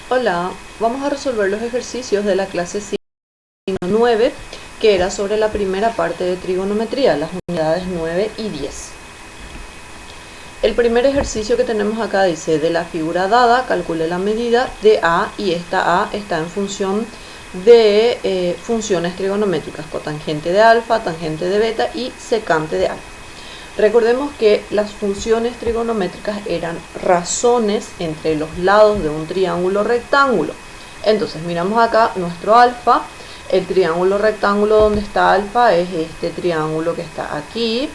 Hola, vamos a resolver los ejercicios de la clase 9, que era sobre la primera parte de trigonometría, las unidades 9 y 10. El primer ejercicio que tenemos acá dice, de la figura dada, calcule la medida de A, y esta A está en función de funciones trigonométricas, cotangente de alfa, tangente de beta y secante de alfa. Recordemos que las funciones trigonométricas eran razones entre los lados de un triángulo rectángulo. Entonces miramos acá nuestro alfa, el triángulo rectángulo donde está alfa es este triángulo que está aquí.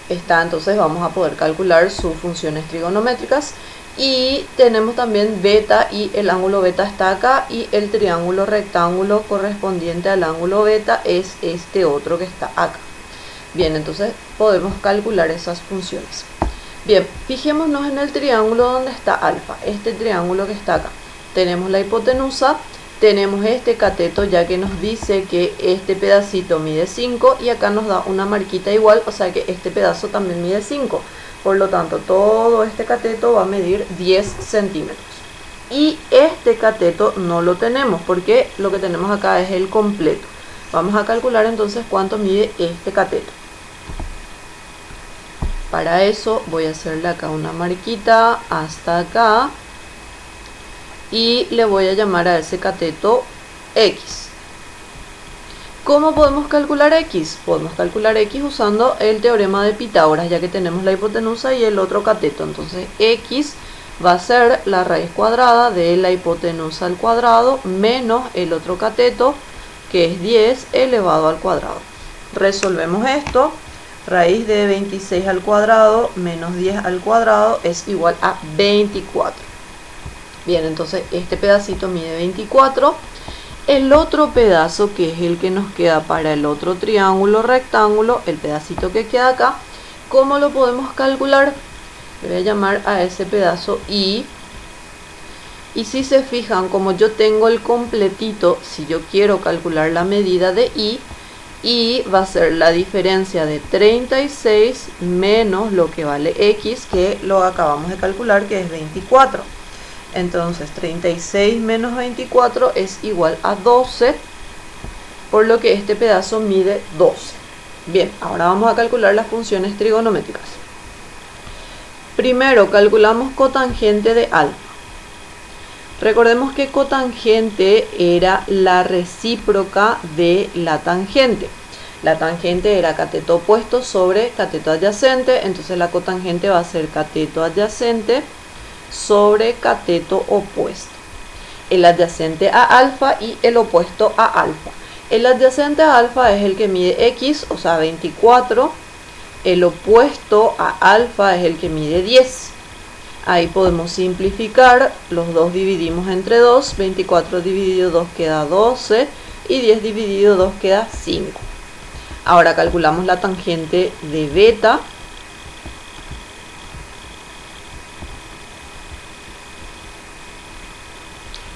Entonces vamos a poder calcular sus funciones trigonométricas. Y tenemos también beta, y el ángulo beta está acá, y el triángulo rectángulo correspondiente al ángulo beta es este otro que está acá. Bien, entonces podemos calcular esas funciones. Bien, fijémonos en el triángulo donde está alfa, este triángulo que está acá. Tenemos la hipotenusa, tenemos este cateto, ya que nos dice que este pedacito mide 5 y acá nos da una marquita igual, o sea que este pedazo también mide 5. Por lo tanto, todo este cateto va a medir 10 centímetros. Y este cateto no lo tenemos, porque lo que tenemos acá es el completo. Vamos a calcular entonces cuánto mide este cateto. Para eso voy a hacerle acá una marquita hasta acá y le voy a llamar a ese cateto X. ¿Cómo podemos calcular X? Podemos calcular X usando el teorema de Pitágoras, ya que tenemos la hipotenusa y el otro cateto. Entonces X va a ser la raíz cuadrada de la hipotenusa al cuadrado menos el otro cateto, que es 10 elevado al cuadrado. Resolvemos esto. Raíz de 26 al cuadrado menos 10 al cuadrado es igual a 24. Bien, entonces este pedacito mide 24. El otro pedazo, que es el que nos queda para el otro triángulo rectángulo, el pedacito que queda acá, ¿cómo lo podemos calcular? Le voy a llamar a ese pedazo Y. Y si se fijan, como yo tengo el completito, si yo quiero calcular la medida de Y va a ser la diferencia de 36 menos lo que vale X, que lo acabamos de calcular, que es 24. Entonces 36 menos 24 es igual a 12, por lo que este pedazo mide 12. Bien, ahora vamos a calcular las funciones trigonométricas. Primero calculamos cotangente de alfa. Recordemos que cotangente era la recíproca de la tangente. La tangente era cateto opuesto sobre cateto adyacente, entonces la cotangente va a ser cateto adyacente sobre cateto opuesto. El adyacente a alfa y el opuesto a alfa. El adyacente a alfa es el que mide X, o sea 24. El opuesto a alfa es el que mide 10. Ahí podemos simplificar, los dos dividimos entre 2, 24 dividido 2 queda 12 y 10 dividido 2 queda 5. Ahora calculamos la tangente de beta.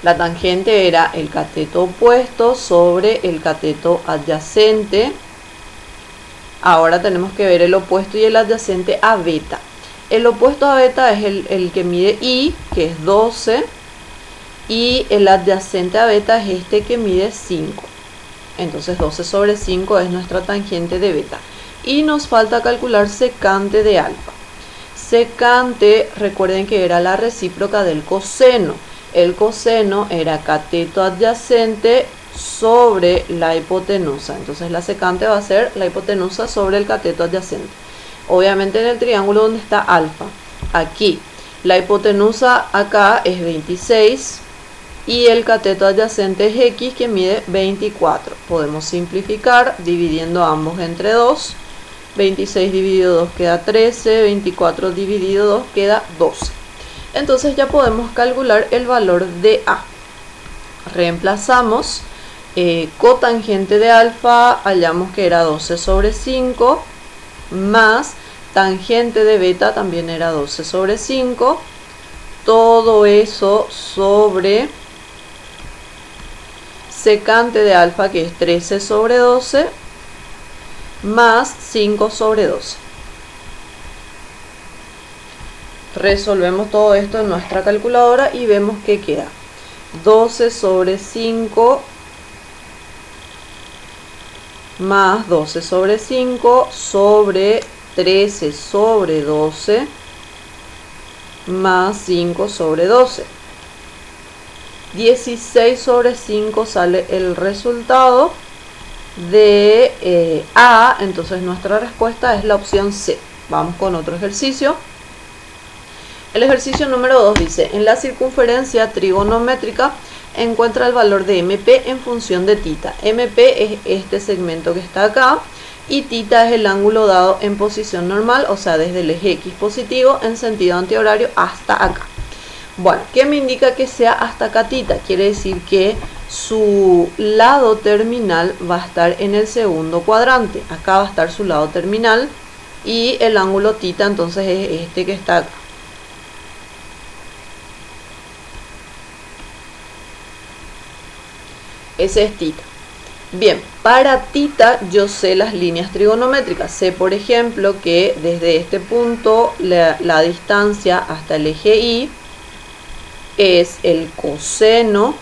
La tangente era el cateto opuesto sobre el cateto adyacente. Ahora tenemos que ver el opuesto y el adyacente a beta. El opuesto a beta es el que mide Y, que es 12, y el adyacente a beta es este que mide 5. Entonces 12 sobre 5 es nuestra tangente de beta. Y nos falta calcular secante de alfa. Secante, recuerden que era la recíproca del coseno. El coseno era cateto adyacente sobre la hipotenusa. Entonces la secante va a ser la hipotenusa sobre el cateto adyacente. Obviamente en el triángulo donde está alfa, aquí la hipotenusa acá es 26 y el cateto adyacente es X, que mide 24. Podemos simplificar dividiendo ambos entre 2. 26 dividido 2 queda 13, 24 dividido 2 queda 12. Entonces ya podemos calcular el valor de A. Reemplazamos cotangente de alfa, hallamos que era 12 sobre 5, más tangente de beta también era 12 sobre 5, todo eso sobre secante de alfa, que es 13 sobre 12, más 5 sobre 12. resolvemos todo esto en nuestra calculadora y vemos que queda 12 sobre 5 más 12 sobre 5 sobre 13 sobre 12 más 5 sobre 12. 16 sobre 5 sale el resultado de A, entonces nuestra respuesta es la opción C. Vamos con otro ejercicio. El ejercicio número 2 dice, en la circunferencia trigonométrica encuentra el valor de MP en función de θ. MP es este segmento que está acá y θ es el ángulo dado en posición normal, o sea, desde el eje X positivo en sentido antihorario hasta acá. Bueno, ¿qué me indica que sea hasta acá θ? Quiere decir que su lado terminal va a estar en el segundo cuadrante. Acá va a estar su lado terminal y el ángulo θ entonces es este que está acá. Ese es θ. Bien, para θ yo sé las líneas trigonométricas. Sé, por ejemplo, que desde este punto la distancia hasta el eje Y es el coseno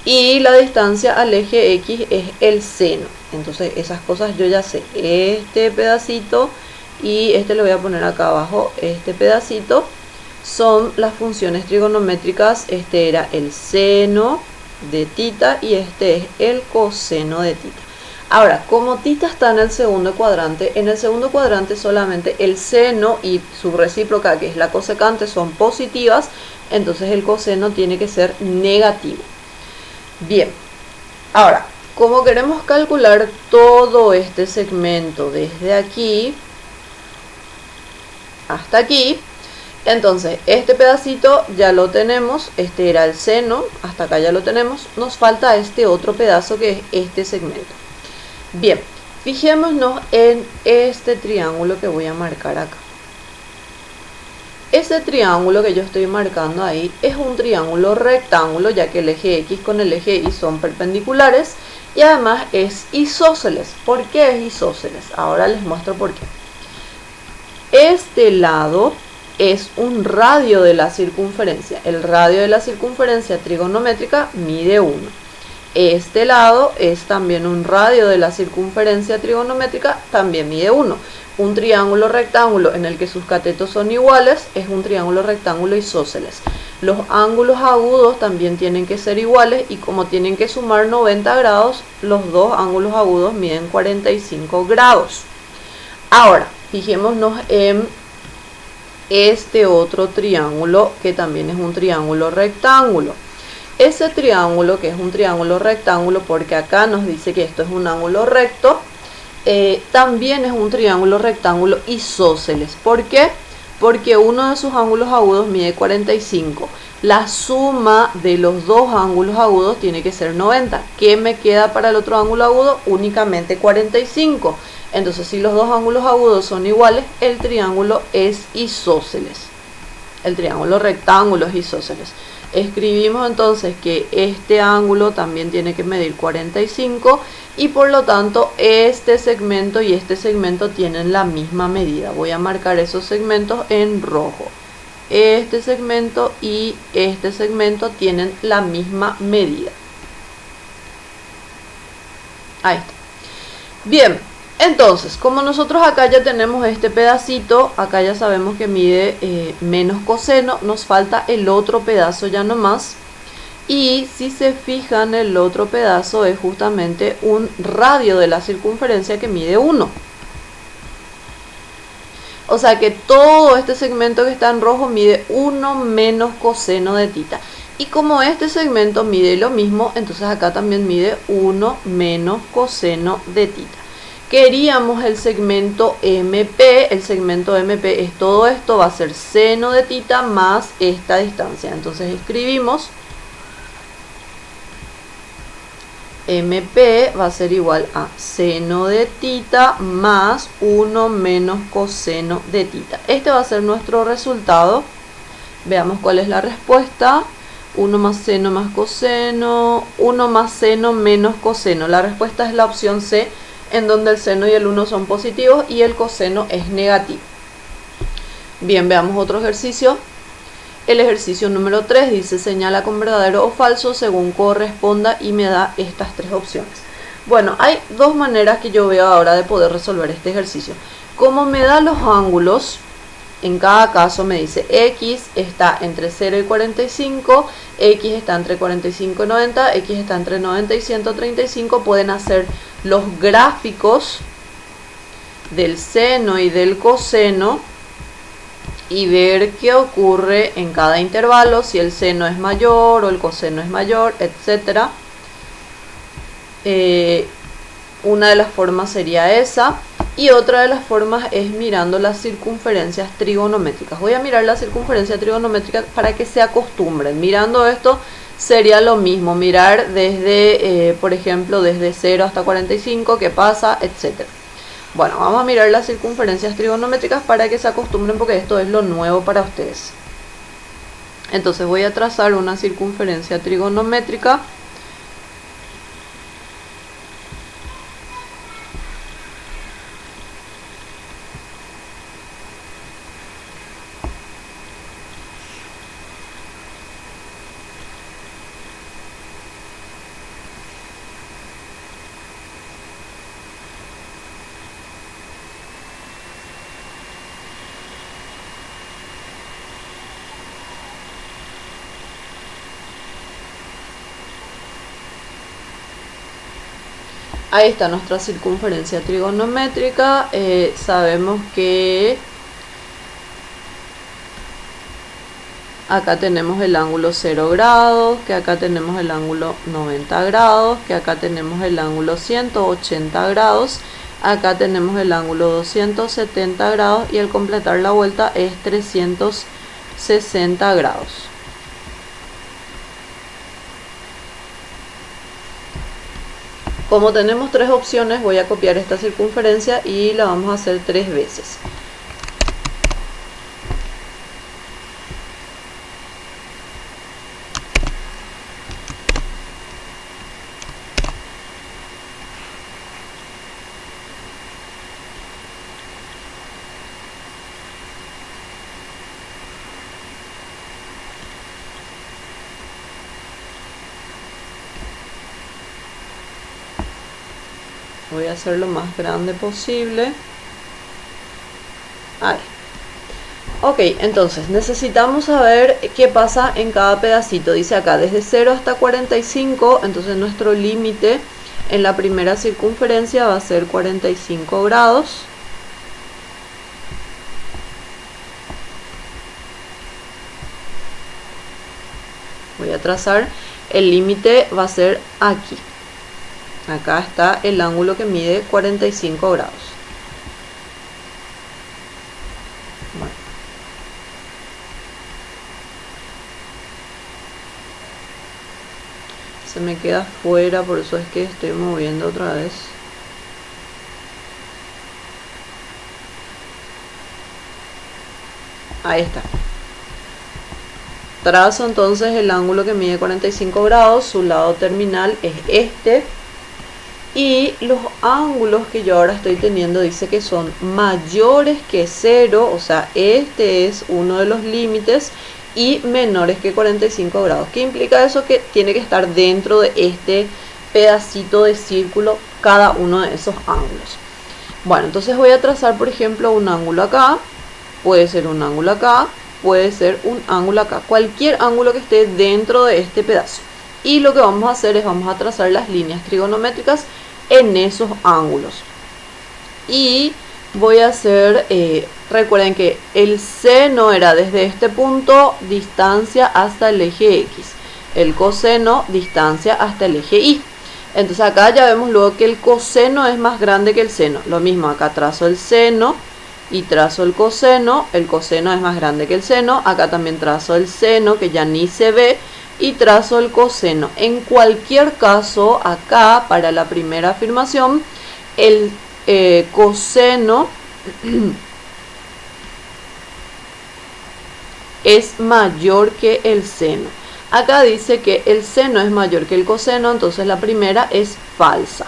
y la distancia al eje X es el seno. Entonces esas cosas yo ya sé. Este pedacito y este lo voy a poner acá abajo. Este pedacito son las funciones trigonométricas. Este era el seno de θ y este es el coseno de θ. Ahora, como θ está en el segundo cuadrante solamente el seno y su recíproca, que es la cosecante, son positivas, entonces el coseno tiene que ser negativo. Bien, ahora, como queremos calcular todo este segmento desde aquí hasta aquí, entonces este pedacito ya lo tenemos, este era el seno, hasta acá ya lo tenemos, nos falta este otro pedazo que es este segmento. Bien, fijémonos en este triángulo que voy a marcar acá. Ese triángulo que yo estoy marcando ahí es un triángulo rectángulo, ya que el eje X con el eje Y son perpendiculares y además es isósceles. ¿Por qué es isósceles? Ahora les muestro por qué. Este lado es un radio de la circunferencia. El radio de la circunferencia trigonométrica mide 1. Este lado es también un radio de la circunferencia trigonométrica, también mide 1. Un triángulo rectángulo en el que sus catetos son iguales es un triángulo rectángulo isósceles. Los ángulos agudos también tienen que ser iguales y como tienen que sumar 90 grados, los dos ángulos agudos miden 45 grados. Ahora, fijémonos en este otro triángulo que también es un triángulo rectángulo. Ese triángulo, que es un triángulo rectángulo, porque acá nos dice que esto es un ángulo recto, también es un triángulo rectángulo isósceles. ¿Por qué? Porque uno de sus ángulos agudos mide 45. La suma de los dos ángulos agudos tiene que ser 90. ¿Qué me queda para el otro ángulo agudo? Únicamente 45. Entonces, si los dos ángulos agudos son iguales, el triángulo es isósceles. El triángulo rectángulo es isósceles. Escribimos entonces que este ángulo también tiene que medir 45 y por lo tanto este segmento y este segmento tienen la misma medida. Voy a marcar esos segmentos en rojo. Este segmento y este segmento tienen la misma medida. Ahí está. Bien, entonces, como nosotros acá ya tenemos este pedacito, acá ya sabemos que mide menos coseno, nos falta el otro pedazo ya nomás. Y si se fijan, el otro pedazo es justamente un radio de la circunferencia que mide 1. O sea que todo este segmento que está en rojo mide 1 menos coseno de θ. Y como este segmento mide lo mismo, entonces acá también mide 1 menos coseno de θ. Queríamos el segmento MP. El segmento MP es todo esto, va a ser seno de θ más esta distancia. Entonces escribimos MP va a ser igual a seno de θ más 1 menos coseno de θ. Este va a ser nuestro resultado. Veamos cuál es la respuesta. 1 más seno más coseno, 1 más seno menos coseno. La respuesta es la opción C, en donde el seno y el 1 son positivos y el coseno es negativo. Bien, veamos otro ejercicio. El ejercicio número 3 dice señala con verdadero o falso según corresponda y me da estas tres opciones. Bueno, hay dos maneras que yo veo ahora de poder resolver este ejercicio. Como me da los ángulos, en cada caso me dice X está entre 0 y 45, X está entre 45 y 90, X está entre 90 y 135. Pueden hacer los gráficos del seno y del coseno y ver qué ocurre en cada intervalo, si el seno es mayor o el coseno es mayor, etc. Una de las formas sería esa, y otra de las formas es mirando las circunferencias trigonométricas. Voy a mirar la circunferencia trigonométrica para que se acostumbren. Mirando esto sería lo mismo, mirar desde, por ejemplo, desde 0 hasta 45, qué pasa, etc. Bueno, vamos a mirar las circunferencias trigonométricas para que se acostumbren, porque esto es lo nuevo para ustedes. Entonces voy a trazar una circunferencia trigonométrica. Ahí está nuestra circunferencia trigonométrica. Sabemos que acá tenemos el ángulo 0 grados, que acá tenemos el ángulo 90 grados, que acá tenemos el ángulo 180 grados, acá tenemos el ángulo 270 grados y al completar la vuelta es 360 grados. Como tenemos tres opciones, voy a copiar esta circunferencia y la vamos a hacer 3 veces. Voy a hacer lo más grande posible. Ahí. Ok, entonces necesitamos saber qué pasa en cada pedacito. Dice acá desde 0 hasta 45, entonces nuestro límite en la primera circunferencia va a ser 45 grados. Voy a trazar, el límite va a ser aquí. Acá está el ángulo que mide 45 grados. Bueno. Se me queda fuera, por eso es que estoy moviendo otra vez. Ahí está. Trazo entonces el ángulo que mide 45 grados, su lado terminal es este. Y los ángulos que yo ahora estoy teniendo dice que son mayores que 0, o sea, este es uno de los límites, y menores que 45 grados. ¿Qué implica eso? Que tiene que estar dentro de este pedacito de círculo cada uno de esos ángulos. Bueno, entonces voy a trazar, por ejemplo, un ángulo acá, puede ser un ángulo acá, puede ser un ángulo acá, cualquier ángulo que esté dentro de este pedazo. Y lo que vamos a hacer es vamos a trazar las líneas trigonométricas en esos ángulos. Y voy a hacer, recuerden que el seno era desde este punto, distancia hasta el eje X. El coseno, distancia hasta el eje Y. Entonces acá ya vemos luego que el coseno es más grande que el seno. Lo mismo, acá trazo el seno y trazo el coseno es más grande que el seno. Acá también trazo el seno, que ya ni se ve, y trazo el coseno. En cualquier caso, acá para la primera afirmación, el coseno es mayor que el seno. Acá dice que el seno es mayor que el coseno, entonces la primera es falsa.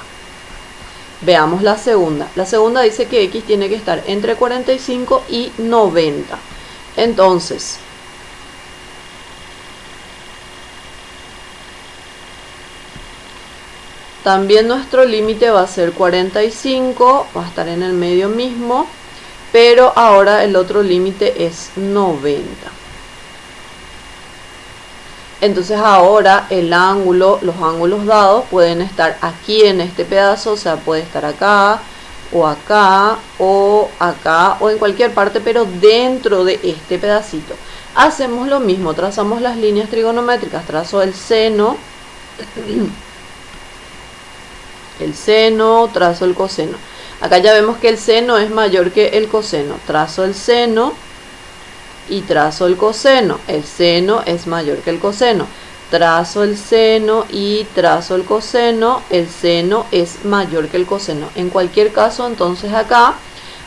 Veamos la segunda. La segunda dice que X tiene que estar entre 45 y 90. Entonces, también nuestro límite va a ser 45, va a estar en el medio mismo, pero ahora el otro límite es 90. Entonces ahora el ángulo, los ángulos dados pueden estar aquí en este pedazo, o sea, puede estar acá, o acá, o acá, o en cualquier parte, pero dentro de este pedacito. Hacemos lo mismo, trazamos las líneas trigonométricas, trazo el seno, trazo el coseno. Acá ya vemos que el seno es mayor que el coseno, trazo el seno y trazo el coseno. El seno es mayor que el coseno, trazo el seno y trazo el coseno. El seno es mayor que el coseno. En cualquier caso, entonces acá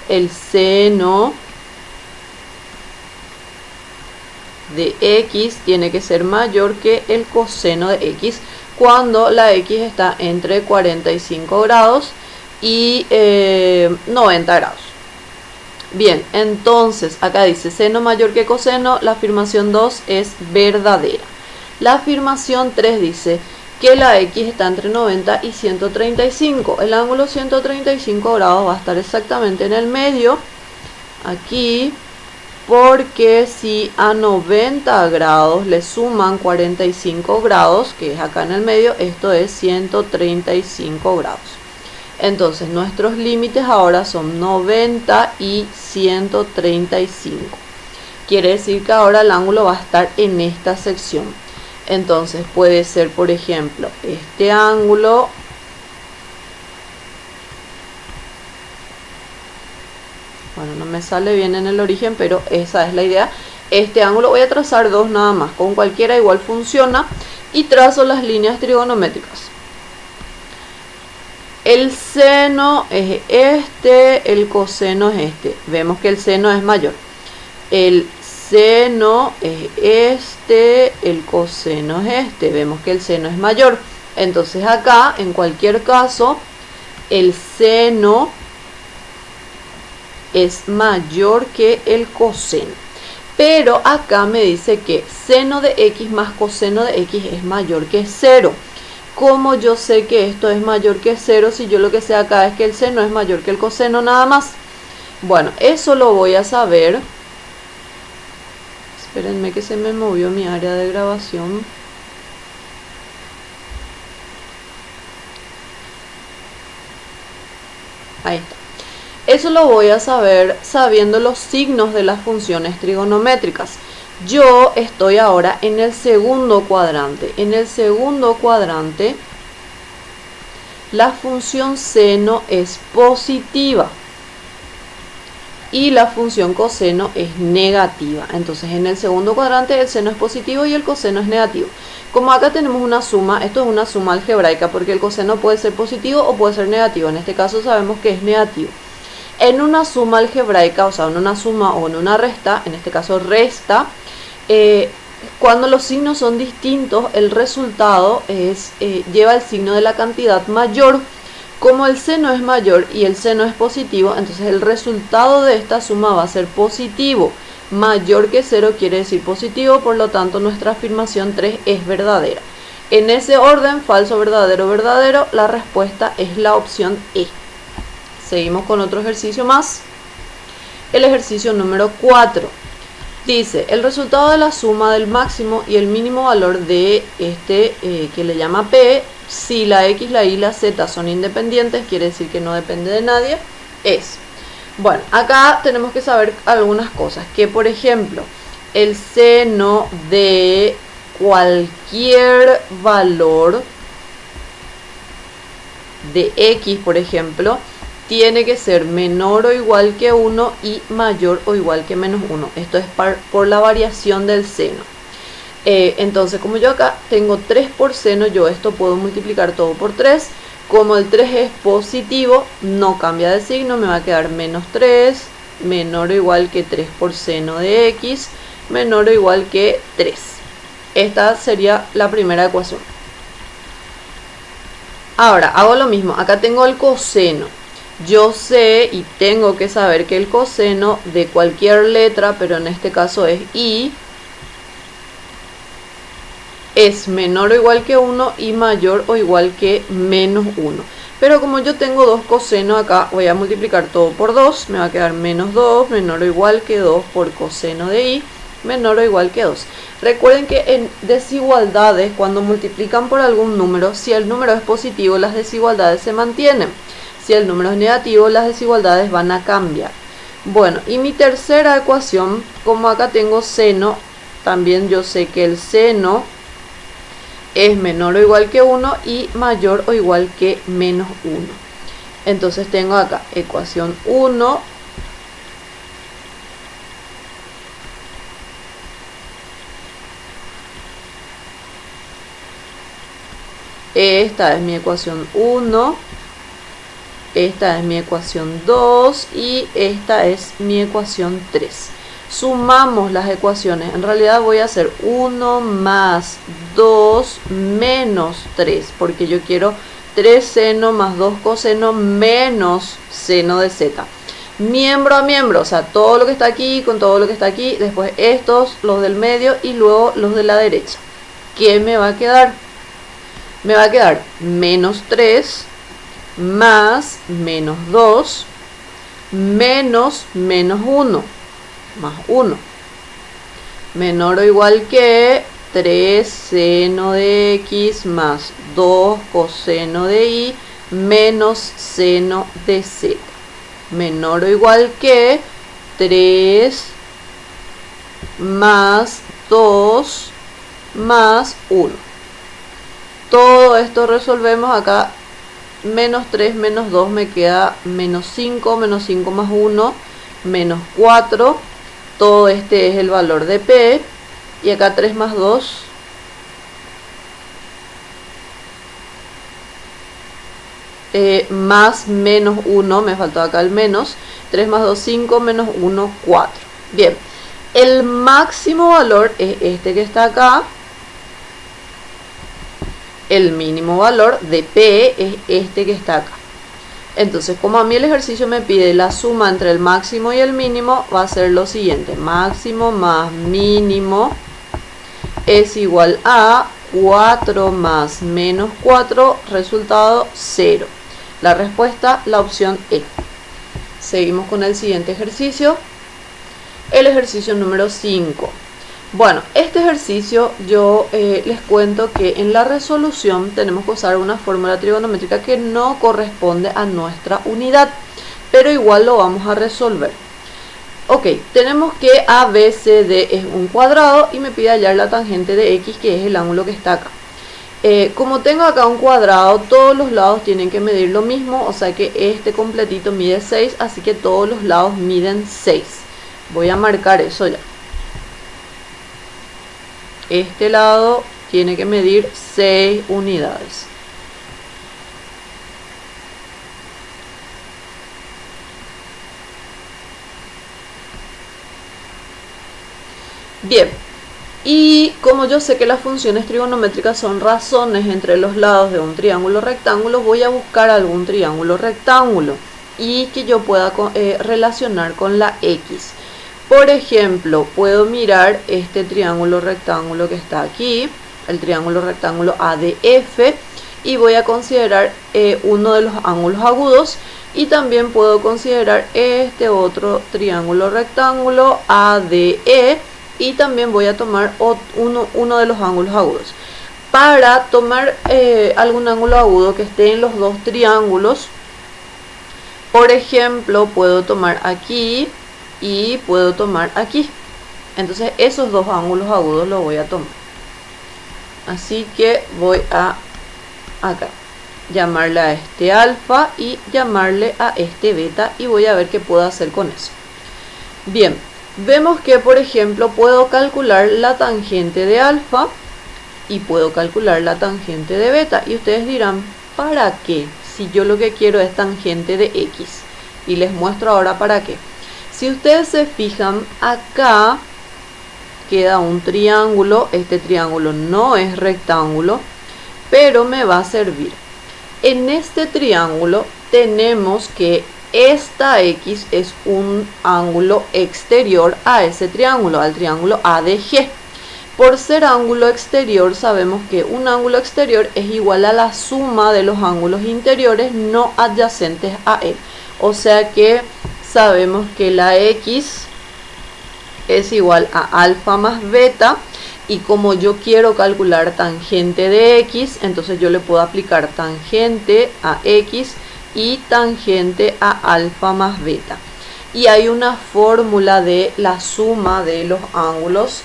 el seno de x tiene que ser mayor que el coseno de x cuando la x está entre 45 grados y 90 grados. Bien, entonces acá dice seno mayor que coseno, la afirmación 2 es verdadera. La afirmación 3 dice que la x está entre 90 y 135. El ángulo 135 grados va a estar exactamente en el medio, aquí, porque si a 90 grados le suman 45 grados, que es acá en el medio, esto es 135 grados. Entonces nuestros límites ahora son 90 y 135. Quiere decir que ahora el ángulo va a estar en esta sección. Entonces puede ser, por ejemplo, este ángulo, bueno, no me sale bien en el origen, pero esa es la idea. Este ángulo, voy a trazar dos nada más, con cualquiera igual funciona, y trazo las líneas trigonométricas. El seno es este, el coseno es este. Vemos que el seno es mayor. El seno es este, el coseno es este. Vemos que el seno es mayor. Entonces acá, en cualquier caso, el seno es mayor que el coseno. Pero acá me dice que seno de x más coseno de x es mayor que 0. ¿Cómo yo sé que esto es mayor que 0 si yo lo que sé acá es que el seno es mayor que el coseno nada más? Bueno, eso lo voy a saber. Espérenme que se me movió mi área de grabación. Ahí está. Eso lo voy a saber sabiendo los signos de las funciones trigonométricas. Yo estoy ahora en el segundo cuadrante. En el segundo cuadrante, la función seno es positiva y la función coseno es negativa. Entonces en el segundo cuadrante el seno es positivo y el coseno es negativo. Como acá tenemos una suma, esto es una suma algebraica porque el coseno puede ser positivo o puede ser negativo. En este caso sabemos que es negativo. En una suma algebraica, o sea, en una suma o en una resta, en este caso resta, cuando los signos son distintos, el resultado lleva el signo de la cantidad mayor. Como el seno es mayor y el seno es positivo, entonces el resultado de esta suma va a ser positivo. Mayor que 0 quiere decir positivo, por lo tanto nuestra afirmación 3 es verdadera. En ese orden, falso, verdadero, verdadero, la respuesta es la opción E. Seguimos con otro ejercicio más. El ejercicio número 4. Dice, el resultado de la suma del máximo y el mínimo valor de este que le llama P, si la X, la Y y la Z son independientes, quiere decir que no depende de nadie, es. Bueno, acá tenemos que saber algunas cosas. Que por ejemplo, el seno de cualquier valor de X, por ejemplo, tiene que ser menor o igual que 1 y mayor o igual que menos 1. Esto es por la variación del seno. Entonces, como yo acá tengo 3 por seno, yo esto puedo multiplicar todo por 3. Como el 3 es positivo, no cambia de signo, me va a quedar menos 3, menor o igual que 3 por seno de x, menor o igual que 3. Esta sería la primera ecuación. Ahora, hago lo mismo. Acá tengo el coseno. yo sé y tengo que saber que el coseno de cualquier letra, pero en este caso es I, es menor o igual que 1 y mayor o igual que menos 1. Pero como yo tengo dos cosenos acá, voy a multiplicar todo por 2, me va a quedar menos 2, menor o igual que 2 por coseno de I, menor o igual que 2. Recuerden que en desigualdades, cuando multiplican por algún número, si el número es positivo, las desigualdades se mantienen. Si el número es negativo, las desigualdades van a cambiar. Bueno, y mi tercera ecuación, como acá tengo seno, también yo sé que el seno es menor o igual que 1 y mayor o igual que menos 1. Entonces tengo acá ecuación 1 esta es mi ecuación 1, esta es mi ecuación 2 y esta es mi ecuación 3. Sumamos las ecuaciones, en realidad voy a hacer 1 más 2 menos 3, porque yo quiero 3 seno más 2 coseno menos seno de z. Miembro a miembro, o sea, todo lo que está aquí con todo lo que está aquí, después estos, los del medio y luego los de la derecha. ¿Qué me va a quedar? Me va a quedar menos 3 más menos 2 menos menos 1 más 1 menor o igual que 3 seno de x más 2 coseno de y menos seno de z menor o igual que 3 más 2 más 1. Todo esto resolvemos acá, menos 3 menos 2 me queda menos 5 más 1, menos 4. Todo este es el valor de P. Y acá 3 más 2. Más menos 1, me faltó acá el menos. 3 más 2, 5, menos 1, 4. Bien, el máximo valor es este que está acá. El mínimo valor de P es este que está acá. Entonces, como a mí el ejercicio me pide la suma entre el máximo y el mínimo, va a ser lo siguiente. Máximo más mínimo es igual a 4 más menos 4, resultado 0. La respuesta, la opción E. Seguimos con el siguiente ejercicio. El ejercicio número 5. Bueno, este ejercicio yo les cuento que en la resolución tenemos que usar una fórmula trigonométrica que no corresponde a nuestra unidad, pero igual lo vamos a resolver. Ok, tenemos que ABCD es un cuadrado y me pide hallar la tangente de X, que es el ángulo que está acá. Como tengo acá un cuadrado, todos los lados tienen que medir lo mismo, o sea que este completito mide 6, así que todos los lados miden 6. Voy a marcar eso ya. Este lado tiene que medir 6 unidades. Bien, y como yo sé que las funciones trigonométricas son razones entre los lados de un triángulo rectángulo, voy a buscar algún triángulo rectángulo y que yo pueda relacionar con la X. Por ejemplo, puedo mirar este triángulo rectángulo que está aquí, el triángulo rectángulo ADF, y voy a considerar uno de los ángulos agudos, y también puedo considerar este otro triángulo rectángulo ADE, y también voy a tomar uno de los ángulos agudos. Para tomar algún ángulo agudo que esté en los dos triángulos, por ejemplo, puedo tomar aquí y puedo tomar aquí. Entonces esos dos ángulos agudos los voy a tomar. Así que voy a acá llamarle a este alfa y llamarle a este beta, y voy a ver qué puedo hacer con eso. Bien, vemos que por ejemplo puedo calcular la tangente de alfa y puedo calcular la tangente de beta, y ustedes dirán, ¿para qué? Si yo lo que quiero es tangente de X, y les muestro ahora para qué. Si ustedes se fijan, acá queda un triángulo. Este triángulo no es rectángulo, pero me va a servir. En este triángulo tenemos que esta X es un ángulo exterior a ese triángulo, al triángulo ADG. Por ser ángulo exterior, sabemos que un ángulo exterior es igual a la suma de los ángulos interiores no adyacentes a él. O sea que sabemos que la X es igual a alfa más beta, y como yo quiero calcular tangente de X, entonces yo le puedo aplicar tangente a X y tangente a alfa más beta. Y hay una fórmula de la suma de los ángulos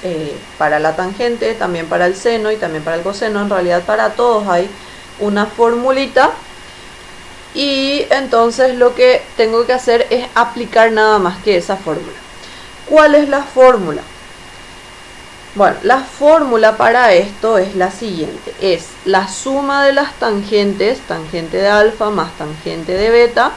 para la tangente, también para el seno y también para el coseno. En realidad para todos hay una formulita. Y entonces lo que tengo que hacer es aplicar nada más que esa fórmula. ¿Cuál es la fórmula? Bueno, la fórmula para esto es la siguiente. Es la suma de las tangentes, tangente de alfa más tangente de beta,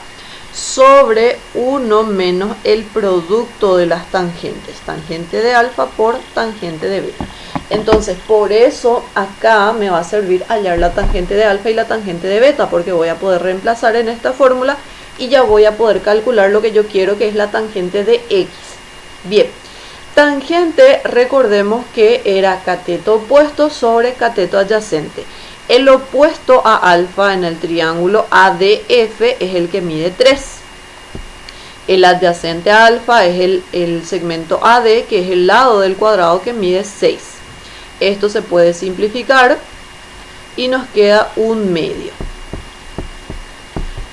sobre 1 menos el producto de las tangentes, tangente de alfa por tangente de beta. Entonces, por eso acá me va a servir hallar la tangente de alfa y la tangente de beta, porque voy a poder reemplazar en esta fórmula y ya voy a poder calcular lo que yo quiero, que es la tangente de X. Bien, tangente, recordemos que era cateto opuesto sobre cateto adyacente. El opuesto a alfa en el triángulo ADF es el que mide 3. El adyacente a alfa es el segmento AD, que es el lado del cuadrado, que mide 6. Esto se puede simplificar y nos queda 1/2.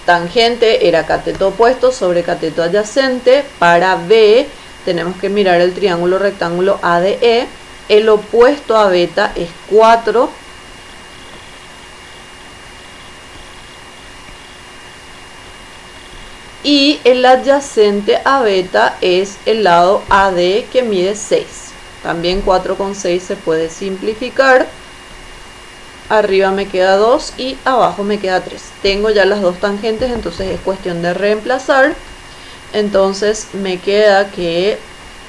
Tangente era cateto opuesto sobre cateto adyacente. Para B tenemos que mirar el triángulo rectángulo ADE. El opuesto a beta es 4. Y el adyacente a beta es el lado AD, que mide 6. También 4 con 6 se puede simplificar. Arriba me queda 2 y abajo me queda 3. Tengo ya las dos tangentes, entonces es cuestión de reemplazar. Entonces me queda que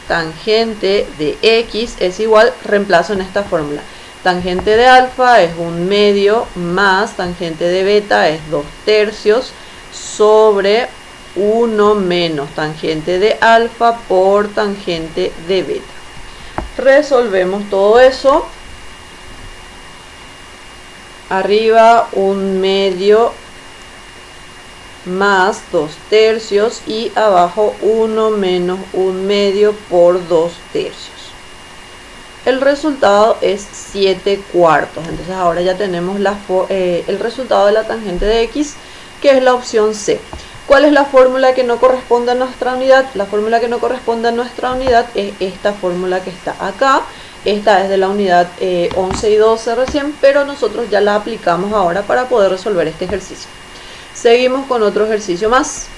tangente de X es igual, reemplazo en esta fórmula. Tangente de alfa es 1/2 más tangente de beta es 2/3 sobre 1 menos tangente de alfa por tangente de beta. Resolvemos todo eso. Arriba 1/2 más 2/3 y abajo 1 menos 1/2 por 2/3. El resultado es 7/4. Entonces ahora ya tenemos el resultado de la tangente de X, que es la opción C. ¿Cuál es la fórmula que no corresponde a nuestra unidad? La fórmula que no corresponde a nuestra unidad es esta fórmula que está acá. Esta es de la unidad 11 y 12 recién, pero nosotros ya la aplicamos ahora para poder resolver este ejercicio. Seguimos con otro ejercicio más.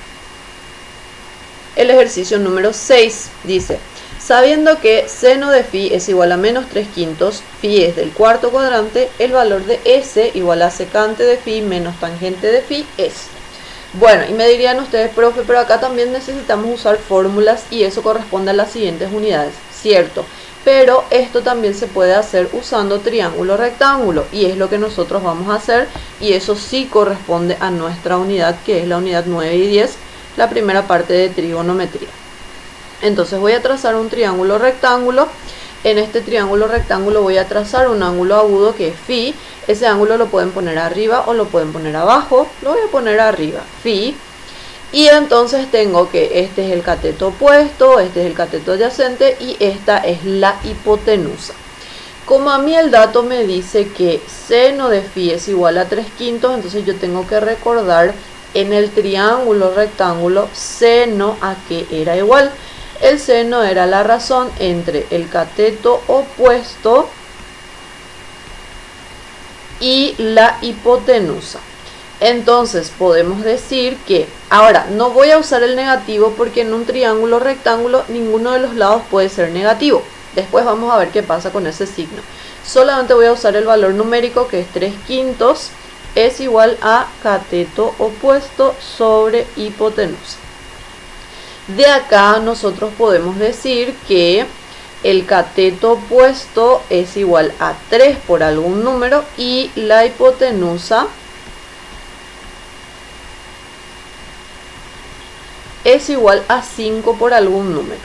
El ejercicio número 6 dice: sabiendo que seno de phi es igual a menos 3/5, phi es del cuarto cuadrante, el valor de S igual a secante de phi menos tangente de phi es. Bueno, y me dirían ustedes, profe, pero acá también necesitamos usar fórmulas y eso corresponde a las siguientes unidades. Cierto, pero esto también se puede hacer usando triángulo rectángulo y es lo que nosotros vamos a hacer, y eso sí corresponde a nuestra unidad, que es la unidad 9 y 10, la primera parte de trigonometría. Entonces voy a trazar un triángulo rectángulo. En este triángulo rectángulo voy a trazar un ángulo agudo que es phi. Ese ángulo lo pueden poner arriba o lo pueden poner abajo. Lo voy a poner arriba, phi. Y entonces tengo que este es el cateto opuesto, este es el cateto adyacente y esta es la hipotenusa. Como a mí el dato me dice que seno de phi es igual a 3/5, entonces yo tengo que recordar en el triángulo rectángulo seno a qué era igual. El seno era la razón entre el cateto opuesto y la hipotenusa. Entonces podemos decir que, ahora no voy a usar el negativo porque en un triángulo rectángulo ninguno de los lados puede ser negativo. Después vamos a ver qué pasa con ese signo. Solamente voy a usar el valor numérico, que es 3/5 es igual a cateto opuesto sobre hipotenusa. De acá nosotros podemos decir que el cateto opuesto es igual a 3 por algún número y la hipotenusa es igual a 5 por algún número.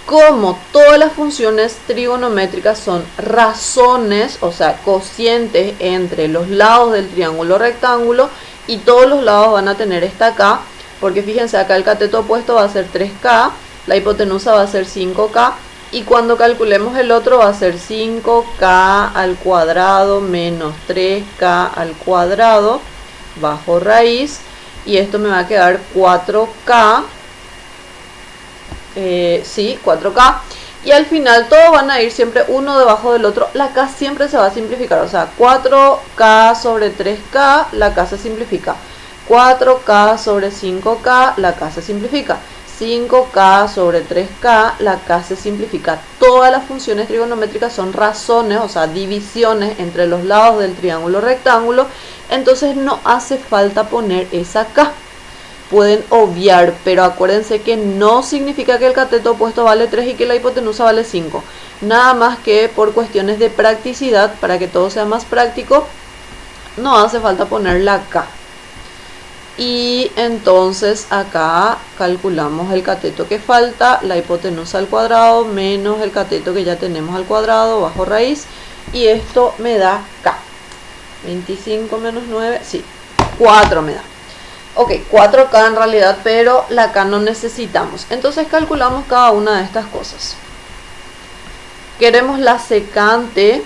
Como todas las funciones trigonométricas son razones, o sea, cocientes entre los lados del triángulo rectángulo, y todos los lados van a tener esta k, porque fíjense acá el cateto opuesto va a ser 3k, la hipotenusa va a ser 5k, y cuando calculemos el otro va a ser 5k al cuadrado menos 3k al cuadrado bajo raíz, y esto me va a quedar 4k, 4k, y al final todos van a ir siempre uno debajo del otro. La k siempre se va a simplificar, o sea, 4k sobre 3k, la k se simplifica, 4k sobre 5k, la k se simplifica, 5k sobre 3k, la k se simplifica. Todas las funciones trigonométricas son razones, o sea, divisiones entre los lados del triángulo rectángulo, entonces no hace falta poner esa k. Pueden obviar, pero acuérdense que no significa que el cateto opuesto vale 3 y que la hipotenusa vale 5. Nada más que por cuestiones de practicidad, para que todo sea más práctico, no hace falta poner la k. Y entonces acá calculamos el cateto que falta, la hipotenusa al cuadrado menos el cateto que ya tenemos al cuadrado bajo raíz, y esto me da k. 25 menos 9, sí, 4 me da. Ok, 4k en realidad, pero la k no necesitamos. Entonces calculamos cada una de estas cosas. Queremos la secante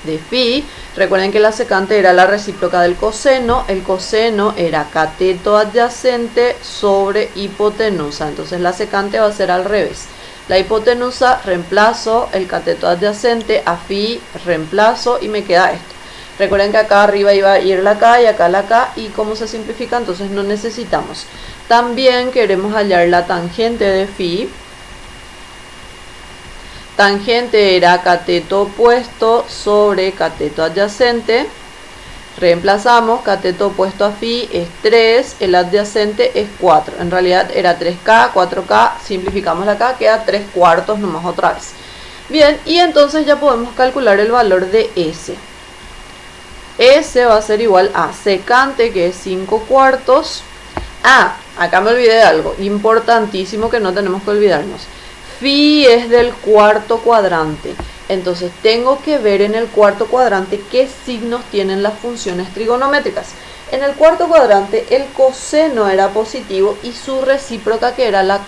de phi. Recuerden que la secante era la recíproca del coseno. El coseno era cateto adyacente sobre hipotenusa. Entonces la secante va a ser al revés. La hipotenusa reemplazo el cateto adyacente, a phi reemplazo y me queda esto. Recuerden que acá arriba iba a ir la k y acá la k, y como se simplifica entonces no necesitamos. También queremos hallar la tangente de phi. Tangente era cateto opuesto sobre cateto adyacente. Reemplazamos, cateto opuesto a phi es 3, el adyacente es 4. En realidad era 3k, 4k, simplificamos la k, queda 3 cuartos nomás otra vez. Bien, y entonces ya podemos calcular el valor de S. S va a ser igual a secante, que es 5 cuartos. Acá me olvidé de algo importantísimo que no tenemos que olvidarnos. Phi es del cuarto cuadrante. Entonces tengo que ver en el cuarto cuadrante qué signos tienen las funciones trigonométricas. En el cuarto cuadrante el coseno era positivo y su recíproca, que era la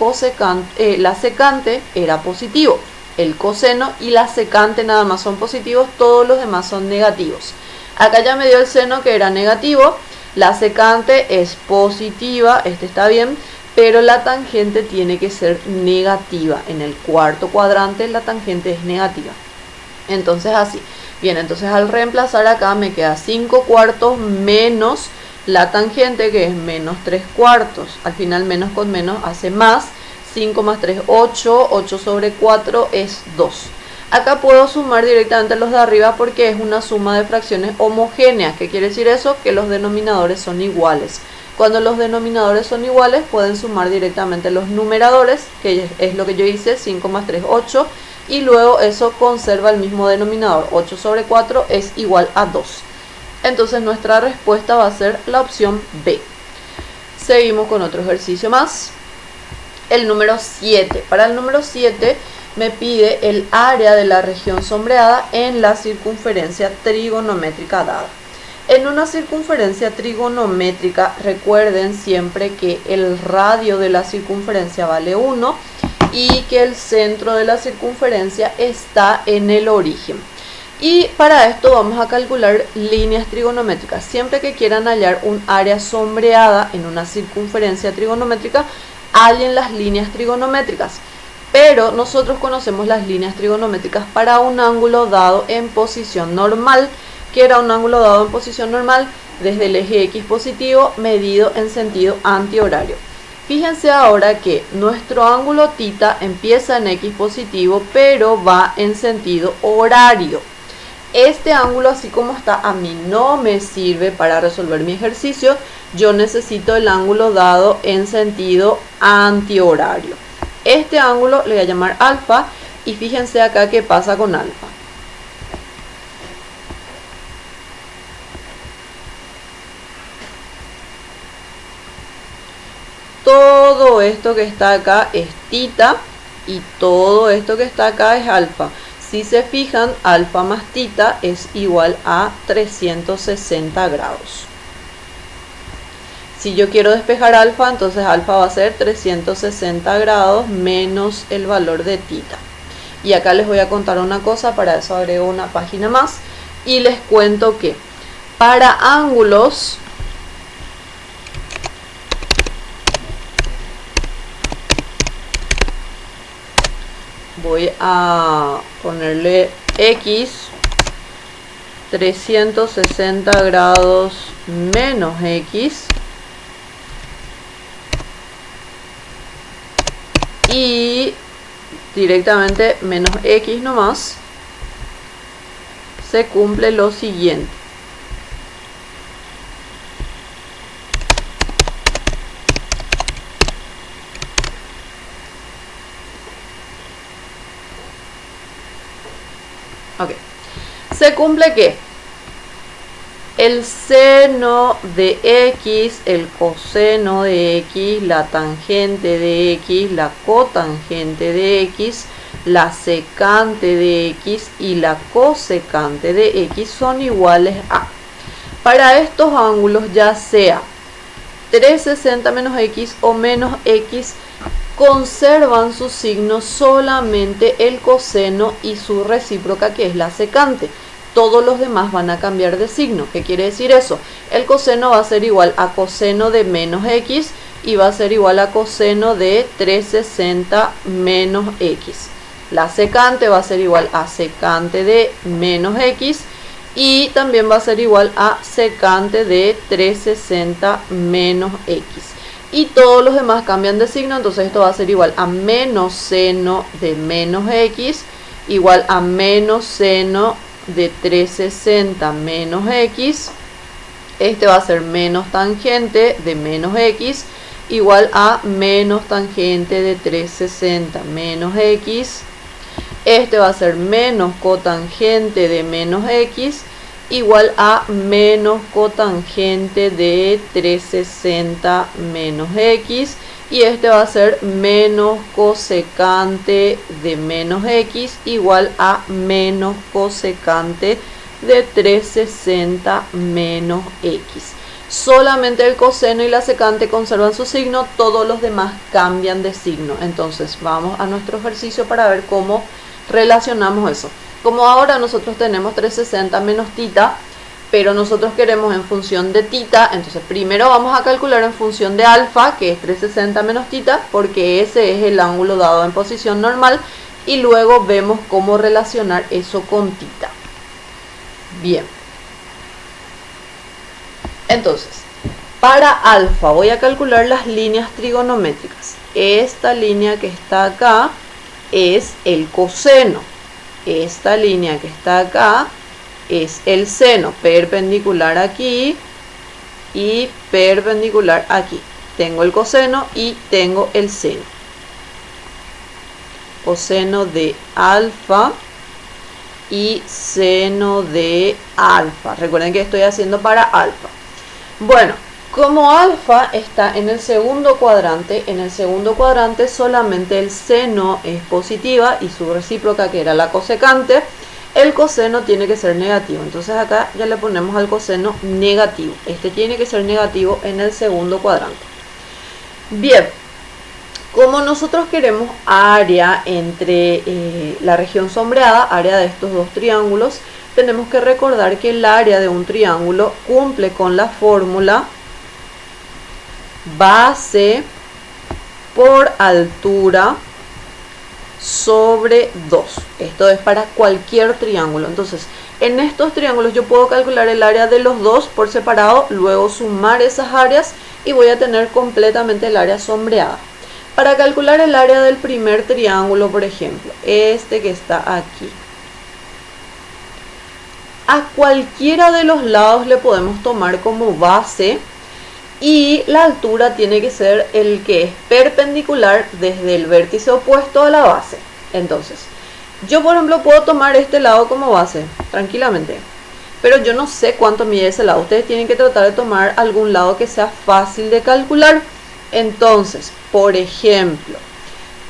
secante, era positivo. El coseno y la secante nada más son positivos, todos los demás son negativos. Acá ya me dio el seno, que era negativo, la secante es positiva, este está bien, pero la tangente tiene que ser negativa. En el cuarto cuadrante la tangente es negativa. Entonces así. Bien, entonces al reemplazar acá me queda 5 cuartos menos la tangente, que es menos 3 cuartos. Al final menos con menos hace más. 5 más 3, 8. 8 sobre 4 es 2. Acá puedo sumar directamente los de arriba porque es una suma de fracciones homogéneas. ¿Qué quiere decir eso? Que los denominadores son iguales. Cuando los denominadores son iguales, pueden sumar directamente los numeradores, que es lo que yo hice, 5 más 3, 8. Y luego eso conserva el mismo denominador. 8 sobre 4 es igual a 2. Entonces nuestra respuesta va a ser la opción B. Seguimos con otro ejercicio más. El número 7. Para el número 7... me pide el área de la región sombreada en la circunferencia trigonométrica dada. En una circunferencia trigonométrica, recuerden siempre que el radio de la circunferencia vale 1 y que el centro de la circunferencia está en el origen. Y para esto vamos a calcular líneas trigonométricas. Siempre que quieran hallar un área sombreada en una circunferencia trigonométrica, hallen las líneas trigonométricas. Pero nosotros conocemos las líneas trigonométricas para un ángulo dado en posición normal, que era un ángulo dado en posición normal desde el eje X positivo medido en sentido antihorario. Fíjense ahora que nuestro ángulo θ empieza en X positivo, pero va en sentido horario. Este ángulo, así como está, a mí no me sirve para resolver mi ejercicio. Yo necesito el ángulo dado en sentido antihorario. Este ángulo le voy a llamar alfa, y fíjense acá qué pasa con alfa. todo esto que está acá es tita y todo esto que está acá es alfa. Si se fijan, alfa más tita es igual a 360 grados. Si yo quiero despejar alfa, entonces alfa va a ser 360 grados menos el valor de tita. Y acá les voy a contar una cosa, para eso agrego una página más y les cuento que para ángulos voy a ponerle X 360 grados menos X y directamente menos X nomás, se cumple lo siguiente. Ok. Se cumple que el seno de X, el coseno de X, la tangente de X, la cotangente de X, la secante de X y la cosecante de X son iguales a. Para estos ángulos, ya sea 360 menos X o menos X, conservan su signo solamente el coseno y su recíproca, que es la secante. Todos los demás van a cambiar de signo. ¿Qué quiere decir eso? El coseno va a ser igual a coseno de menos X y va a ser igual a coseno de 360 menos X. La secante va a ser igual a secante de menos X y también va a ser igual a secante de 360 menos X. Y todos los demás cambian de signo, entonces esto va a ser igual a menos seno de menos X igual a menos seno de 360 menos X. Este va a ser menos tangente de menos X igual a menos tangente de 360 menos X. Este va a ser menos cotangente de menos X igual a menos cotangente de 360 menos X. Y este va a ser menos cosecante de menos X igual a menos cosecante de 360 menos X. Solamente el coseno y la secante conservan su signo, todos los demás cambian de signo. Entonces vamos a nuestro ejercicio para ver cómo relacionamos eso. Como ahora nosotros tenemos 360 menos tita, pero nosotros queremos en función de tita, entonces primero vamos a calcular en función de alfa, que es 360 menos tita, porque ese es el ángulo dado en posición normal, y luego vemos cómo relacionar eso con tita. Bien. Entonces, para alfa voy a calcular las líneas trigonométricas. Esta línea que está acá es el coseno. Esta línea que está acá es el seno, perpendicular aquí y perpendicular aquí. Tengo el coseno y tengo el seno. Coseno de alfa y seno de alfa. Recuerden que estoy haciendo para alfa. Bueno, como alfa está en el segundo cuadrante solamente el seno es positiva y su recíproca, que era la cosecante, el coseno tiene que ser negativo. Entonces acá ya le ponemos al coseno negativo. Este tiene que ser negativo en el segundo cuadrante. Bien, como nosotros queremos área entre la región sombreada, área de estos dos triángulos, tenemos que recordar que el área de un triángulo cumple con la fórmula base por altura sobre 2. Esto es para cualquier triángulo. Entonces, en estos triángulos yo puedo calcular el área de los dos por separado, luego sumar esas áreas y voy a tener completamente el área sombreada. Para calcular el área del primer triángulo, por ejemplo, este que está aquí, a cualquiera de los lados le podemos tomar como base y la altura tiene que ser el que es perpendicular desde el vértice opuesto a la base. Entonces, yo por ejemplo puedo tomar este lado como base tranquilamente, pero yo no sé cuánto mide ese lado. Ustedes tienen que tratar de tomar algún lado que sea fácil de calcular. Entonces, por ejemplo,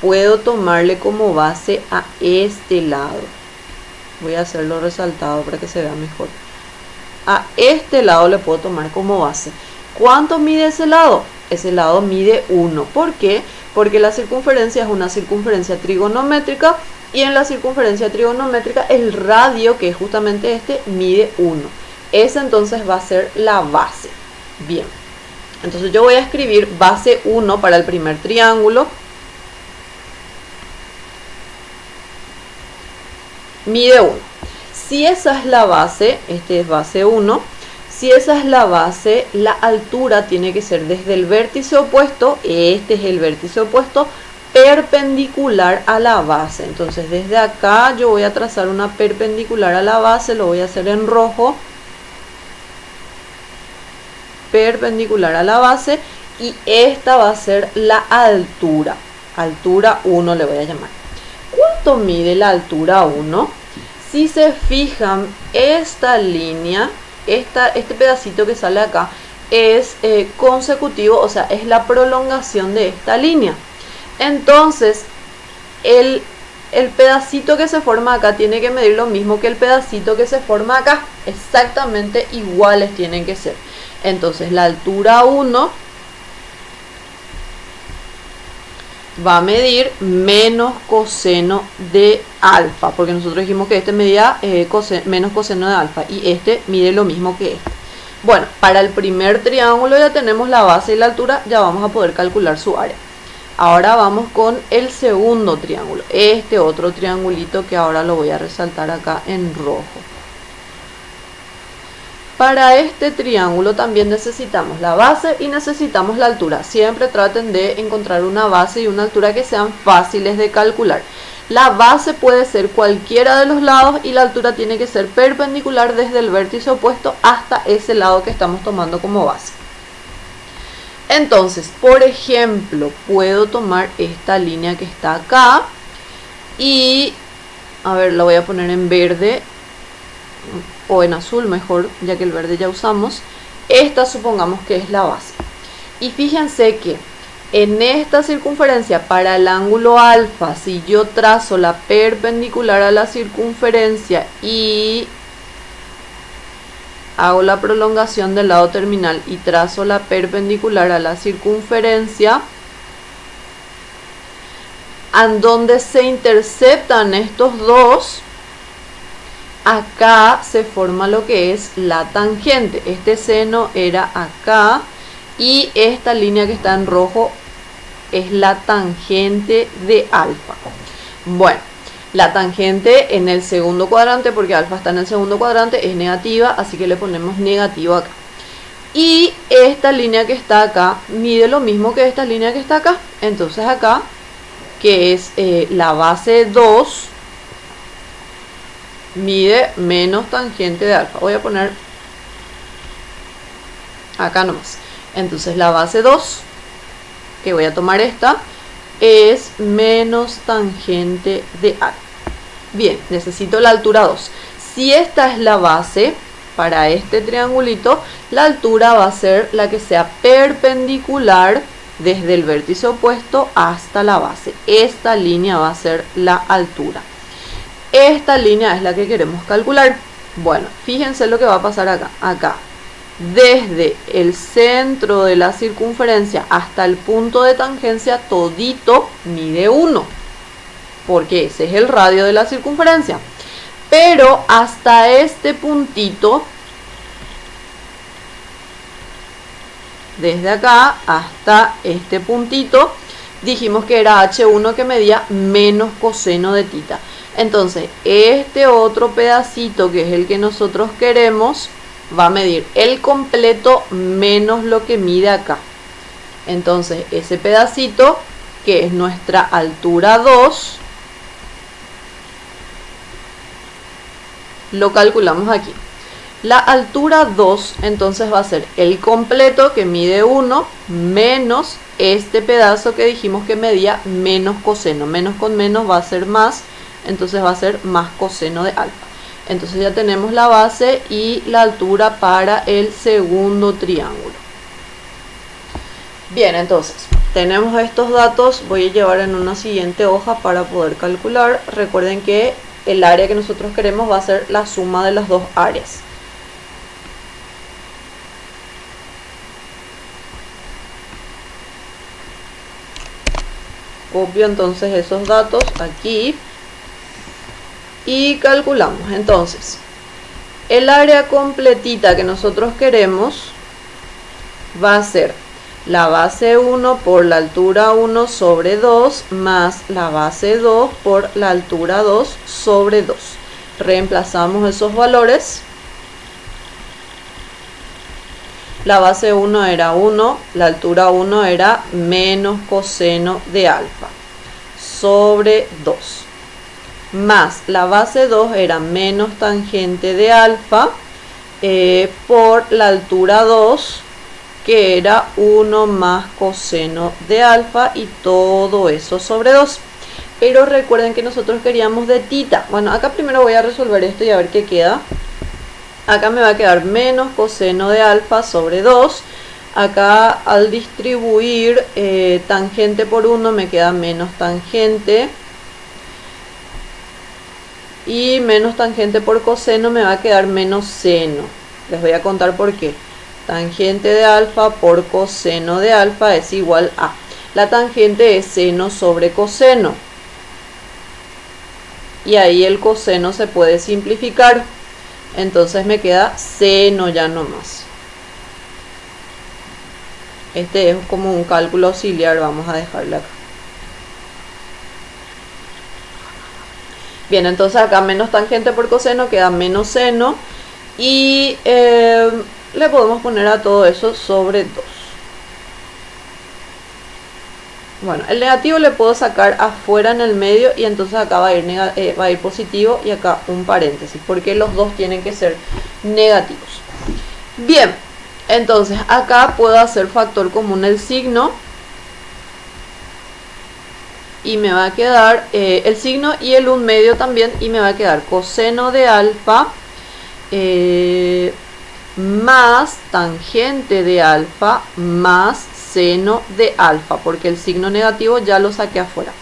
puedo tomarle como base a este lado. Voy a hacerlo resaltado para que se vea mejor. A este lado le puedo tomar como base. ¿Cuánto mide ese lado? Ese lado mide 1. ¿Por qué? Porque la circunferencia es una circunferencia trigonométrica y en la circunferencia trigonométrica el radio, que es justamente este, mide 1. Esa entonces va a ser la base. Bien, entonces yo voy a escribir base 1 para el primer triángulo. Mide 1. Si esa es la base, este es base 1, si esa es la base, la altura tiene que ser desde el vértice opuesto, este es el vértice opuesto, perpendicular a la base. Entonces desde acá yo voy a trazar una perpendicular a la base, lo voy a hacer en rojo, perpendicular a la base, y esta va a ser la altura, altura 1 le voy a llamar. ¿Cuánto mide la altura 1? Si se fijan, esta línea, este pedacito que sale acá, es consecutivo, o sea, es la prolongación de esta línea. Entonces, el pedacito que se forma acá tiene que medir lo mismo que el pedacito que se forma acá. Exactamente iguales tienen que ser. Entonces, la altura 1 va a medir menos coseno de alfa, porque nosotros dijimos que este medía menos coseno de alfa y este mide lo mismo que este. Bueno, para el primer triángulo ya tenemos la base y la altura, ya vamos a poder calcular su área. Ahora vamos con el segundo triángulo, este otro triangulito que ahora lo voy a resaltar acá en rojo. Para este triángulo también necesitamos la base y necesitamos la altura. Siempre traten de encontrar una base y una altura que sean fáciles de calcular. La base puede ser cualquiera de los lados y la altura tiene que ser perpendicular desde el vértice opuesto hasta ese lado que estamos tomando como base. Entonces, por ejemplo, puedo tomar esta línea que está acá y, a ver, la voy a poner en verde o en azul mejor, ya que el verde ya usamos. Esta supongamos que es la base. Y fíjense que en esta circunferencia para el ángulo alfa, si yo trazo la perpendicular a la circunferencia y hago la prolongación del lado terminal y trazo la perpendicular a la circunferencia, en donde se interceptan estos dos, acá se forma lo que es la tangente. Este seno era acá y esta línea que está en rojo es la tangente de alfa. Bueno, la tangente en el segundo cuadrante, porque alfa está en el segundo cuadrante, es negativa, así que le ponemos negativo acá. Y esta línea que está acá mide lo mismo que esta línea que está acá. Entonces acá, que es la base 2, mide menos tangente de alfa. Voy a poner acá nomás. Entonces la base 2, que voy a tomar esta, es menos tangente de alfa. Bien, necesito la altura 2. Si esta es la base para este triangulito, la altura va a ser la que sea perpendicular desde el vértice opuesto hasta la base. Esta línea va a ser la altura. Esta línea es la que queremos calcular. Bueno, fíjense lo que va a pasar acá. Acá, desde el centro de la circunferencia hasta el punto de tangencia, todito mide 1, porque ese es el radio de la circunferencia. Pero hasta este puntito, desde acá hasta este puntito, dijimos que era H1, que medía menos coseno de tita. Entonces, este otro pedacito, que es el que nosotros queremos, va a medir el completo menos lo que mide acá. Entonces, ese pedacito, que es nuestra altura 2, lo calculamos aquí. La altura 2, entonces, va a ser el completo, que mide 1, menos este pedazo que dijimos que medía menos coseno. Menos con menos va a ser más. Entonces va a ser más coseno de alfa. Entonces ya tenemos la base y la altura para el segundo triángulo. Bien, entonces tenemos estos datos, voy a llevar en una siguiente hoja para poder calcular. Recuerden que el área que nosotros queremos va a ser la suma de las dos áreas. Copio entonces esos datos aquí y calculamos. Entonces, el área completita que nosotros queremos va a ser la base 1 por la altura 1 sobre 2 más la base 2 por la altura 2 sobre 2. Reemplazamos esos valores. La base 1 era 1, la altura 1 era menos coseno de alfa sobre 2. Más la base 2 era menos tangente de alfa por la altura 2, que era 1 más coseno de alfa, y todo eso sobre 2. Pero recuerden que nosotros queríamos de tita. Bueno, acá primero voy a resolver esto y a ver qué queda. Acá me va a quedar menos coseno de alfa sobre 2. Acá al distribuir tangente por 1 me queda menos tangente. Y menos tangente por coseno me va a quedar menos seno. Les voy a contar por qué. Tangente de alfa por coseno de alfa es igual a... La tangente es seno sobre coseno. Y ahí el coseno se puede simplificar. Entonces me queda seno ya nomás. Este es como un cálculo auxiliar, vamos a dejarle acá. Bien, entonces acá menos tangente por coseno queda menos seno. Y le podemos poner a todo eso sobre 2. Bueno, el negativo le puedo sacar afuera en el medio y entonces acá va a ir positivo y acá un paréntesis, porque los dos tienen que ser negativos. Bien, entonces acá puedo hacer factor común el signo y me va a quedar el signo y el 1/2 también, y me va a quedar coseno de alfa más tangente de alfa más seno de alfa, porque el signo negativo ya lo saqué afuera.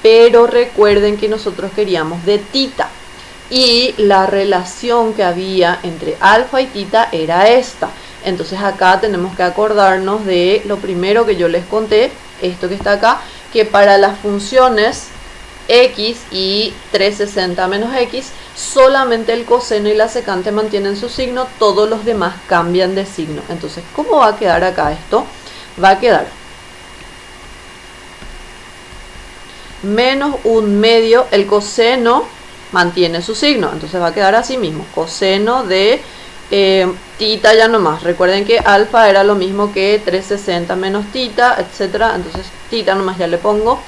Pero recuerden que nosotros queríamos de tita y la relación que había entre alfa y tita era esta. Entonces acá tenemos que acordarnos de lo primero que yo les conté, esto que está acá, que para las funciones x y 360 menos x, solamente el coseno y la secante mantienen su signo, todos los demás cambian de signo. Entonces, ¿cómo va a quedar acá esto? Va a quedar menos 1/2, el coseno mantiene su signo, entonces va a quedar así mismo, coseno de tita ya nomás. Recuerden que alfa era lo mismo que 360 menos tita, etcétera, entonces tita nomás ya le pongo.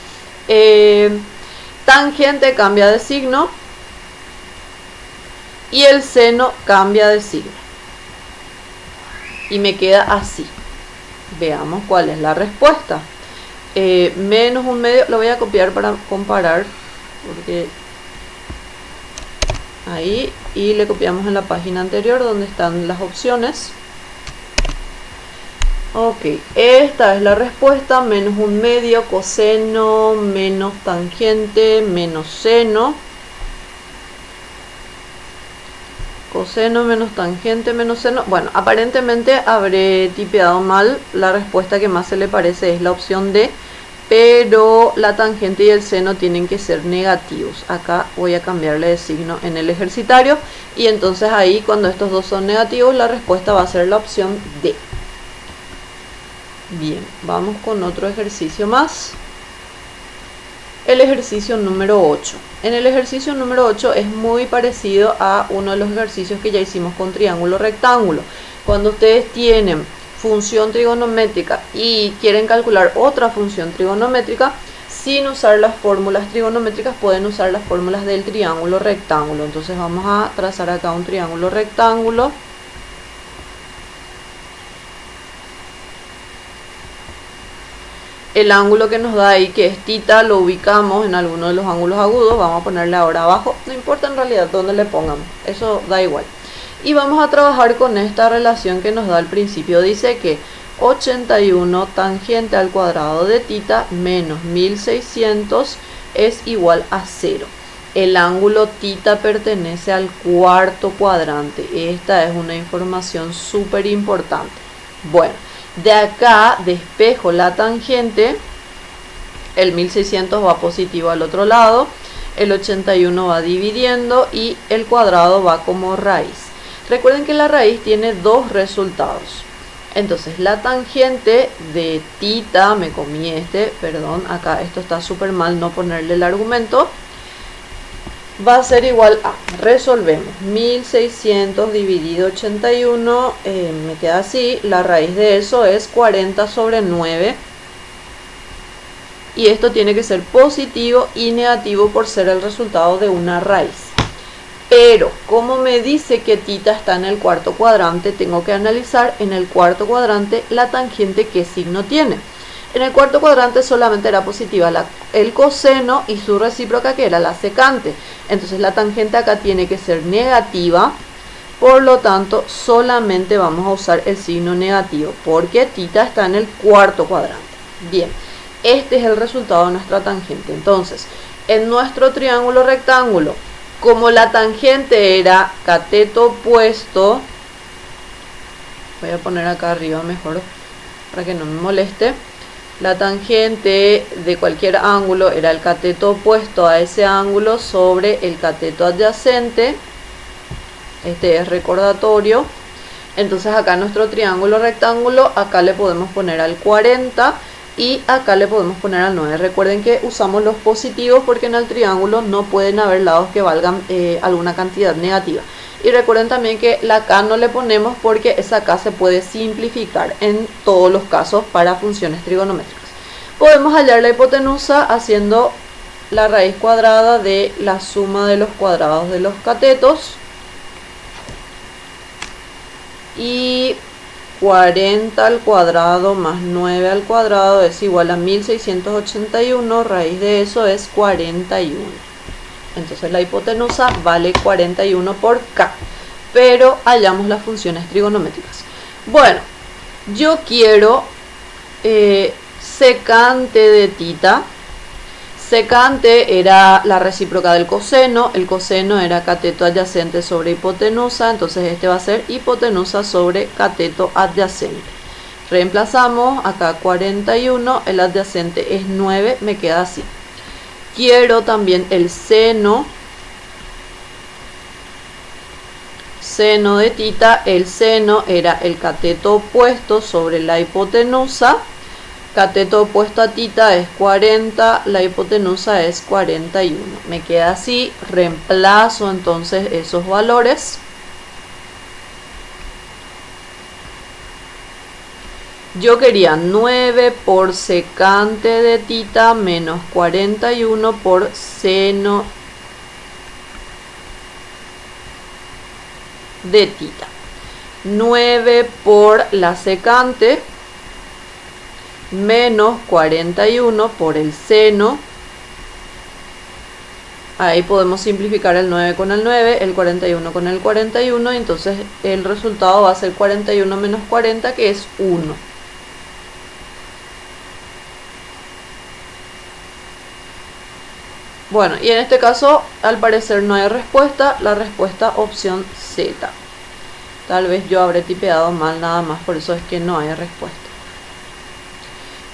Tangente cambia de signo y el seno cambia de signo y me queda así. Veamos cuál es la respuesta. Menos 1/2, lo voy a copiar para comparar, porque ahí, y le copiamos en la página anterior donde están las opciones. Ok, esta es la respuesta, menos 1/2, coseno, menos tangente, menos seno. Coseno menos tangente menos seno. Bueno, aparentemente habré tipeado mal. La respuesta que más se le parece es la opción D, pero la tangente y el seno tienen que ser negativos. Acá voy a cambiarle de signo en el ejercitario, y entonces ahí, cuando estos dos son negativos, la respuesta va a ser la opción D. Bien, vamos con otro ejercicio más. El ejercicio número 8. En el ejercicio número 8 es muy parecido a uno de los ejercicios que ya hicimos con triángulo rectángulo. Cuando ustedes tienen función trigonométrica y quieren calcular otra función trigonométrica, sin usar las fórmulas trigonométricas, pueden usar las fórmulas del triángulo rectángulo. Entonces vamos a trazar acá un triángulo rectángulo. El ángulo que nos da ahí, que es tita, lo ubicamos en alguno de los ángulos agudos. Vamos a ponerle ahora abajo, no importa en realidad dónde le pongamos, eso da igual. Y vamos a trabajar con esta relación que nos da al principio. Dice que 81 tangente al cuadrado de θ menos 1600 es igual a 0. El ángulo θ pertenece al cuarto cuadrante. Esta es una información súper importante. Bueno, de acá despejo la tangente. El 1600 va positivo al otro lado. El 81 va dividiendo y el cuadrado va como raíz. Recuerden que la raíz tiene dos resultados. Entonces la tangente de θ, me comí perdón, acá esto está súper mal no ponerle el argumento, va a ser igual a, resolvemos, 1600 dividido 81, me queda así, la raíz de eso es 40 sobre 9. Y esto tiene que ser positivo y negativo por ser el resultado de una raíz. Pero, como me dice que θ está en el cuarto cuadrante, tengo que analizar en el cuarto cuadrante la tangente qué signo tiene. En el cuarto cuadrante solamente era positiva el coseno y su recíproca que era la secante. Entonces la tangente acá tiene que ser negativa. Por lo tanto, solamente vamos a usar el signo negativo porque θ está en el cuarto cuadrante. Bien. Este es el resultado de nuestra tangente. Entonces, en nuestro triángulo rectángulo, como la tangente era cateto opuesto, voy a poner acá arriba mejor para que no me moleste. La tangente de cualquier ángulo era el cateto opuesto a ese ángulo sobre el cateto adyacente. Este es recordatorio. Entonces acá en nuestro triángulo rectángulo, acá le podemos poner al 40. Y acá le podemos poner al 9. Recuerden que usamos los positivos porque en el triángulo no pueden haber lados que valgan alguna cantidad negativa. Y recuerden también que la K no le ponemos porque esa K se puede simplificar en todos los casos para funciones trigonométricas. Podemos hallar la hipotenusa haciendo la raíz cuadrada de la suma de los cuadrados de los catetos. Y 40 al cuadrado más 9 al cuadrado es igual a 1681, raíz de eso es 41. Entonces la hipotenusa vale 41 por K, pero hallamos las funciones trigonométricas. Bueno, yo quiero secante de θ. Secante era la recíproca del coseno, el coseno era cateto adyacente sobre hipotenusa, entonces este va a ser hipotenusa sobre cateto adyacente. Reemplazamos acá 41, el adyacente es 9, me queda así. Quiero también el seno de θ, el seno era el cateto opuesto sobre la hipotenusa. Cateto opuesto a θ es 40, la hipotenusa es 41. Me queda así, reemplazo entonces esos valores. Yo quería 9 por secante de θ menos 41 por seno de θ. 9 por la secante menos 41 por el seno. Ahí podemos simplificar el 9 con el 9, el 41 con el 41, y entonces el resultado va a ser 41 menos 40, que es 1. Bueno, y en este caso al parecer no hay respuesta, la respuesta opción Z. Tal vez yo habré tipeado mal nada más, por eso es que no hay respuesta.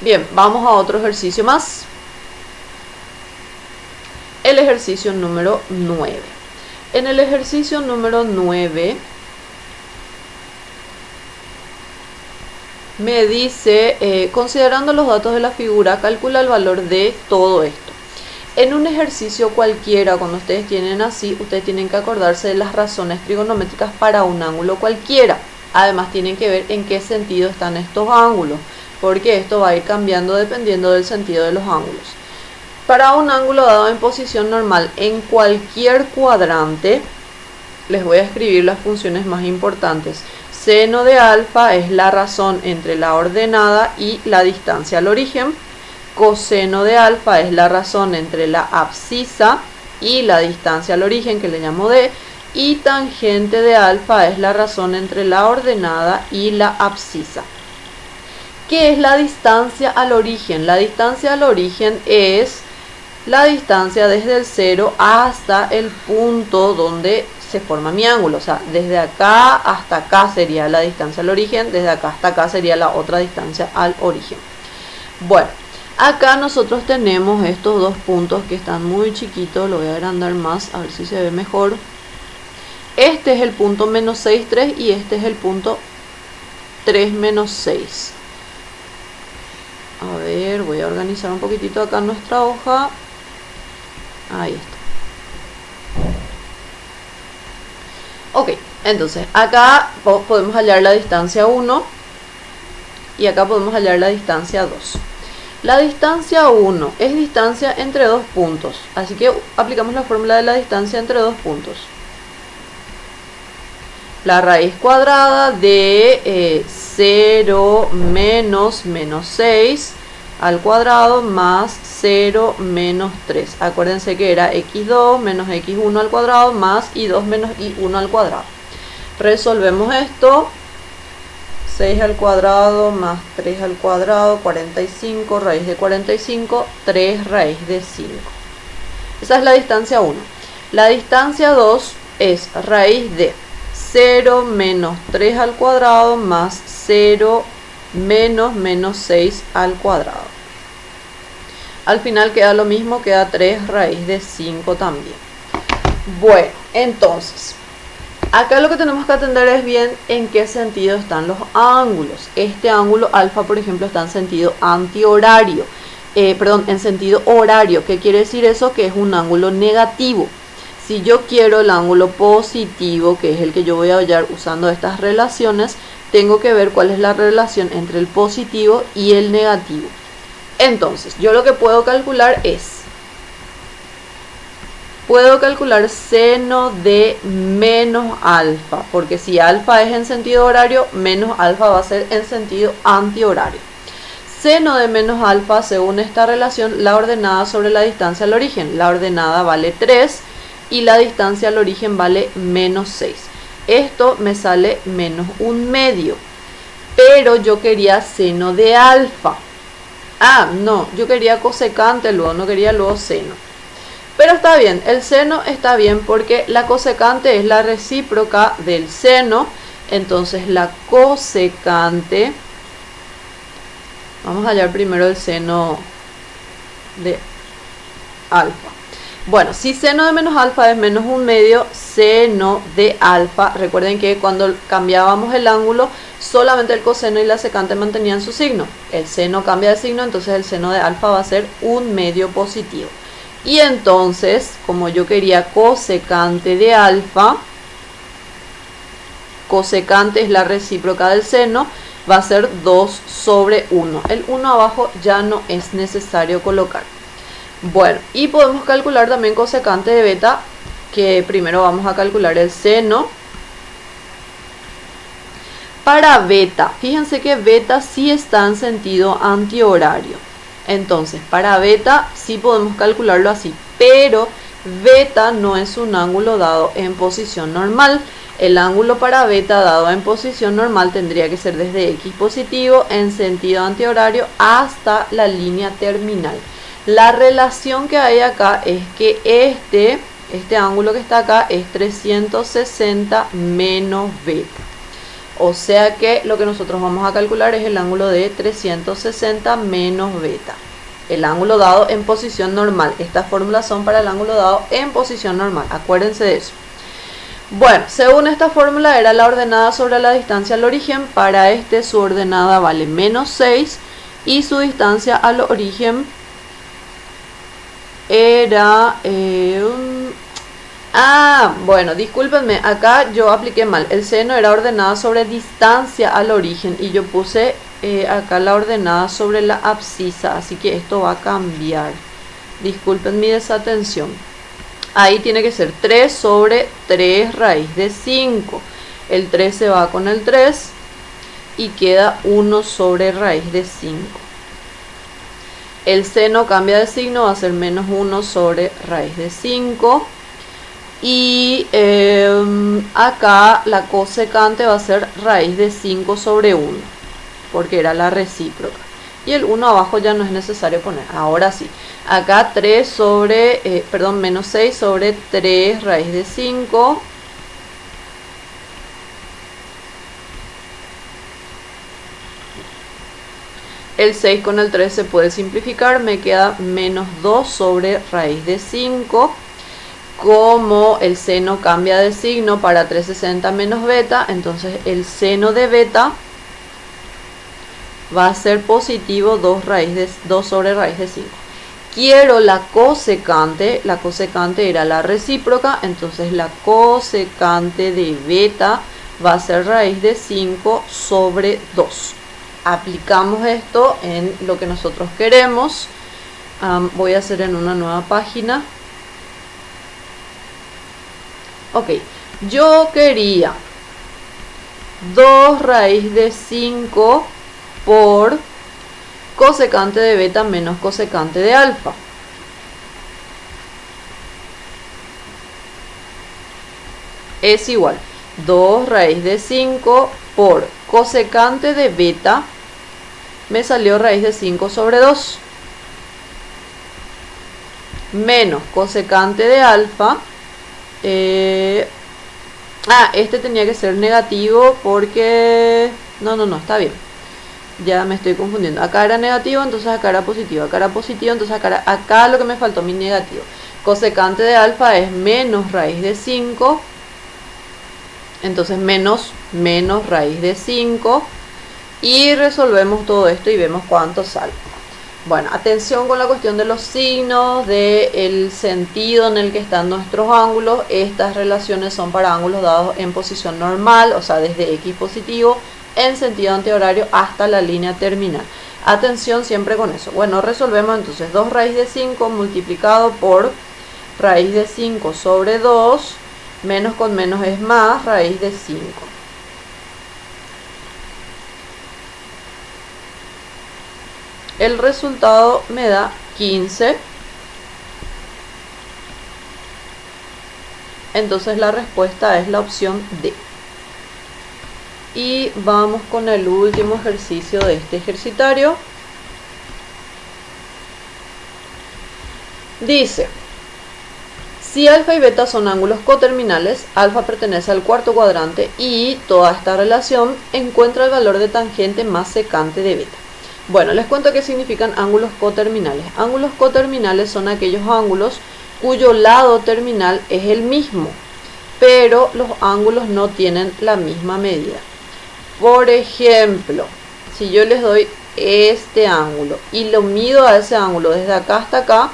Bien, vamos a otro ejercicio más. El ejercicio número 9. En el ejercicio número 9 me dice, considerando los datos de la figura, calcula el valor de todo esto. En un ejercicio cualquiera, cuando ustedes tienen así, ustedes tienen que acordarse de las razones trigonométricas para un ángulo cualquiera. Además tienen que ver en qué sentido están estos ángulos, porque esto va a ir cambiando dependiendo del sentido de los ángulos. Para un ángulo dado en posición normal en cualquier cuadrante, les voy a escribir las funciones más importantes. Seno de alfa es la razón entre la ordenada y la distancia al origen. Coseno de alfa es la razón entre la abscisa y la distancia al origen, que le llamo D. Y tangente de alfa es la razón entre la ordenada y la abscisa. ¿Qué es la distancia al origen? La distancia al origen es la distancia desde el 0 hasta el punto donde se forma mi ángulo. O sea, desde acá hasta acá sería la distancia al origen, desde acá hasta acá sería la otra distancia al origen. Bueno, acá nosotros tenemos estos dos puntos que están muy chiquitos. Lo voy a agrandar más, a ver si se ve mejor. Este es el punto menos 6, 3 y este es el punto 3 menos 6. A ver, voy a organizar un poquitito acá nuestra hoja. Ahí está. Ok, entonces acá podemos hallar la distancia 1 y acá podemos hallar la distancia 2. La distancia 1 es distancia entre dos puntos, así que aplicamos la fórmula de la distancia entre dos puntos. La raíz cuadrada de 0 menos 6 al cuadrado más 0 menos 3. Acuérdense que era x2 menos x1 al cuadrado más y2 menos y1 al cuadrado. Resolvemos esto. 6 al cuadrado más 3 al cuadrado, 45, raíz de 45, 3 raíz de 5. Esa es la distancia 1. La distancia 2 es raíz de 0 menos 3 al cuadrado más 0 menos 6 al cuadrado. Al final queda lo mismo, queda 3 raíz de 5 también. Bueno, entonces, acá lo que tenemos que atender es bien en qué sentido están los ángulos. Este ángulo alfa, por ejemplo, está en sentido antihorario. En sentido horario. ¿Qué quiere decir eso? Que es un ángulo negativo. Si yo quiero el ángulo positivo, que es el que yo voy a hallar usando estas relaciones, tengo que ver cuál es la relación entre el positivo y el negativo. Entonces, yo lo que puedo calcular es, puedo calcular seno de menos alfa, porque si alfa es en sentido horario, menos alfa va a ser en sentido antihorario. Seno de menos alfa, según esta relación, la ordenada sobre la distancia al origen. La ordenada vale 3 y la distancia al origen vale menos 6. Esto me sale menos 1/2. Pero yo quería seno de alfa. Ah, no, yo quería cosecante luego, no quería luego seno. Pero está bien, el seno está bien porque la cosecante es la recíproca del seno. Entonces la cosecante, vamos a hallar primero el seno de alfa. Bueno, si seno de menos alfa es menos 1/2, seno de alfa, recuerden que cuando cambiábamos el ángulo, solamente el coseno y la secante mantenían su signo. El seno cambia de signo, entonces el seno de alfa va a ser 1/2 positivo. Y entonces, como yo quería cosecante de alfa, cosecante es la recíproca del seno, va a ser 2 sobre 1. El 1 abajo ya no es necesario colocar. Bueno, y podemos calcular también cosecante de beta, que primero vamos a calcular el seno. Para beta, fíjense que beta sí está en sentido antihorario. Entonces, para beta sí podemos calcularlo así, pero beta no es un ángulo dado en posición normal. El ángulo para beta dado en posición normal tendría que ser desde x positivo en sentido antihorario hasta la línea terminal. La relación que hay acá es que este ángulo que está acá es 360 menos beta. O sea que lo que nosotros vamos a calcular es el ángulo de 360 menos beta. El ángulo dado en posición normal. Estas fórmulas son para el ángulo dado en posición normal. Acuérdense de eso. Bueno, según esta fórmula era la ordenada sobre la distancia al origen. Para su ordenada vale menos 6 y su distancia al origen era bueno, discúlpenme, acá yo apliqué mal. El seno era ordenada sobre distancia al origen y yo puse acá la ordenada sobre la abscisa, así que esto va a cambiar. Disculpen mi desatención. Ahí tiene que ser 3 sobre 3 raíz de 5. El 3 se va con el 3 y queda 1 sobre raíz de 5. El seno cambia de signo, va a ser menos 1 sobre raíz de 5. Y acá la cosecante va a ser raíz de 5 sobre 1. porque era la recíproca. Y el 1 abajo ya no es necesario poner. Ahora sí, acá 3 sobre, menos 6 sobre 3 raíz de 5. El 6 con el 3 se puede simplificar, me queda menos 2 sobre raíz de 5. Como el seno cambia de signo para 360 menos beta, entonces el seno de beta va a ser positivo 2 sobre raíz de 5. Quiero la cosecante era la recíproca, entonces la cosecante de beta va a ser raíz de 5 sobre 2. Aplicamos esto en lo que nosotros queremos. Voy a hacer en una nueva página. Ok, yo quería 2 raíz de 5 por cosecante de beta menos cosecante de alfa. Es igual 2 raíz de 5 por cosecante de beta, me salió raíz de 5 sobre 2, menos cosecante de alfa. Este tenía que ser negativo porque... No, está bien. Ya me estoy confundiendo. Acá era negativo, entonces acá era positivo. Acá era positivo, entonces acá lo que me faltó, mi negativo. Cosecante de alfa es menos raíz de 5. Entonces menos raíz de 5. Y resolvemos todo esto y vemos cuánto sale. Bueno, atención con la cuestión de los signos, del sentido en el que están nuestros ángulos. Estas relaciones son para ángulos dados en posición normal, o sea, desde X positivo, en sentido antihorario hasta la línea terminal. Atención siempre con eso. Bueno, resolvemos entonces 2 raíz de 5 multiplicado por raíz de 5 sobre 2, menos con menos es más, raíz de 5. El resultado me da 15. Entonces la respuesta es la opción D. Y vamos con el último ejercicio de este ejercitario. Dice, si alfa y beta son ángulos coterminales, alfa pertenece al cuarto cuadrante y toda esta relación encuentra el valor de tangente más secante de beta. Bueno, les cuento qué significan ángulos coterminales. Ángulos coterminales son aquellos ángulos cuyo lado terminal es el mismo, pero los ángulos no tienen la misma medida. Por ejemplo, si yo les doy este ángulo y lo mido a ese ángulo desde acá hasta acá,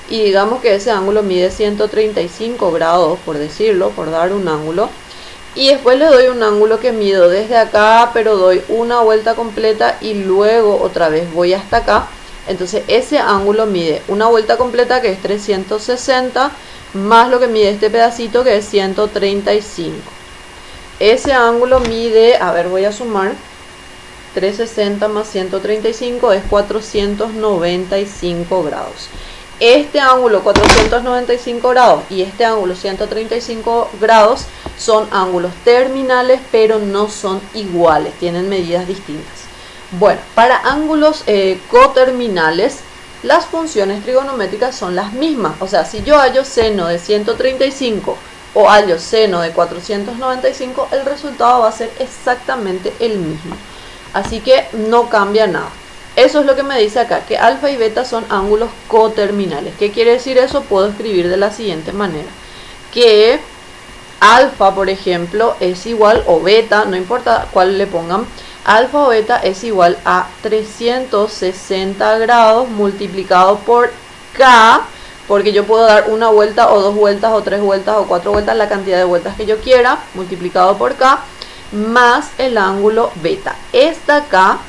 y digamos que ese ángulo mide 135 grados, por decirlo, por dar un ángulo, y después le doy un ángulo que mido desde acá, pero doy una vuelta completa y luego otra vez voy hasta acá. Entonces ese ángulo mide una vuelta completa, que es 360, más lo que mide este pedacito, que es 135. Ese ángulo mide, a ver, voy a sumar, 360 más 135 es 495 grados. Este ángulo 495 grados y este ángulo 135 grados son ángulos terminales, pero no son iguales, tienen medidas distintas. Bueno, para ángulos coterminales, las funciones trigonométricas son las mismas. O sea, si yo hallo seno de 135 o hallo seno de 495, el resultado va a ser exactamente el mismo. Así que no cambia nada. Eso es lo que me dice acá, que alfa y beta son ángulos coterminales. ¿Qué quiere decir eso? Puedo escribir de la siguiente manera. Que alfa, por ejemplo, es igual, o beta, no importa cuál le pongan, alfa o beta es igual a 360 grados multiplicado por K, porque yo puedo dar una vuelta o 2 vueltas o 3 vueltas o 4 vueltas, la cantidad de vueltas que yo quiera, multiplicado por K, más el ángulo beta. Esta K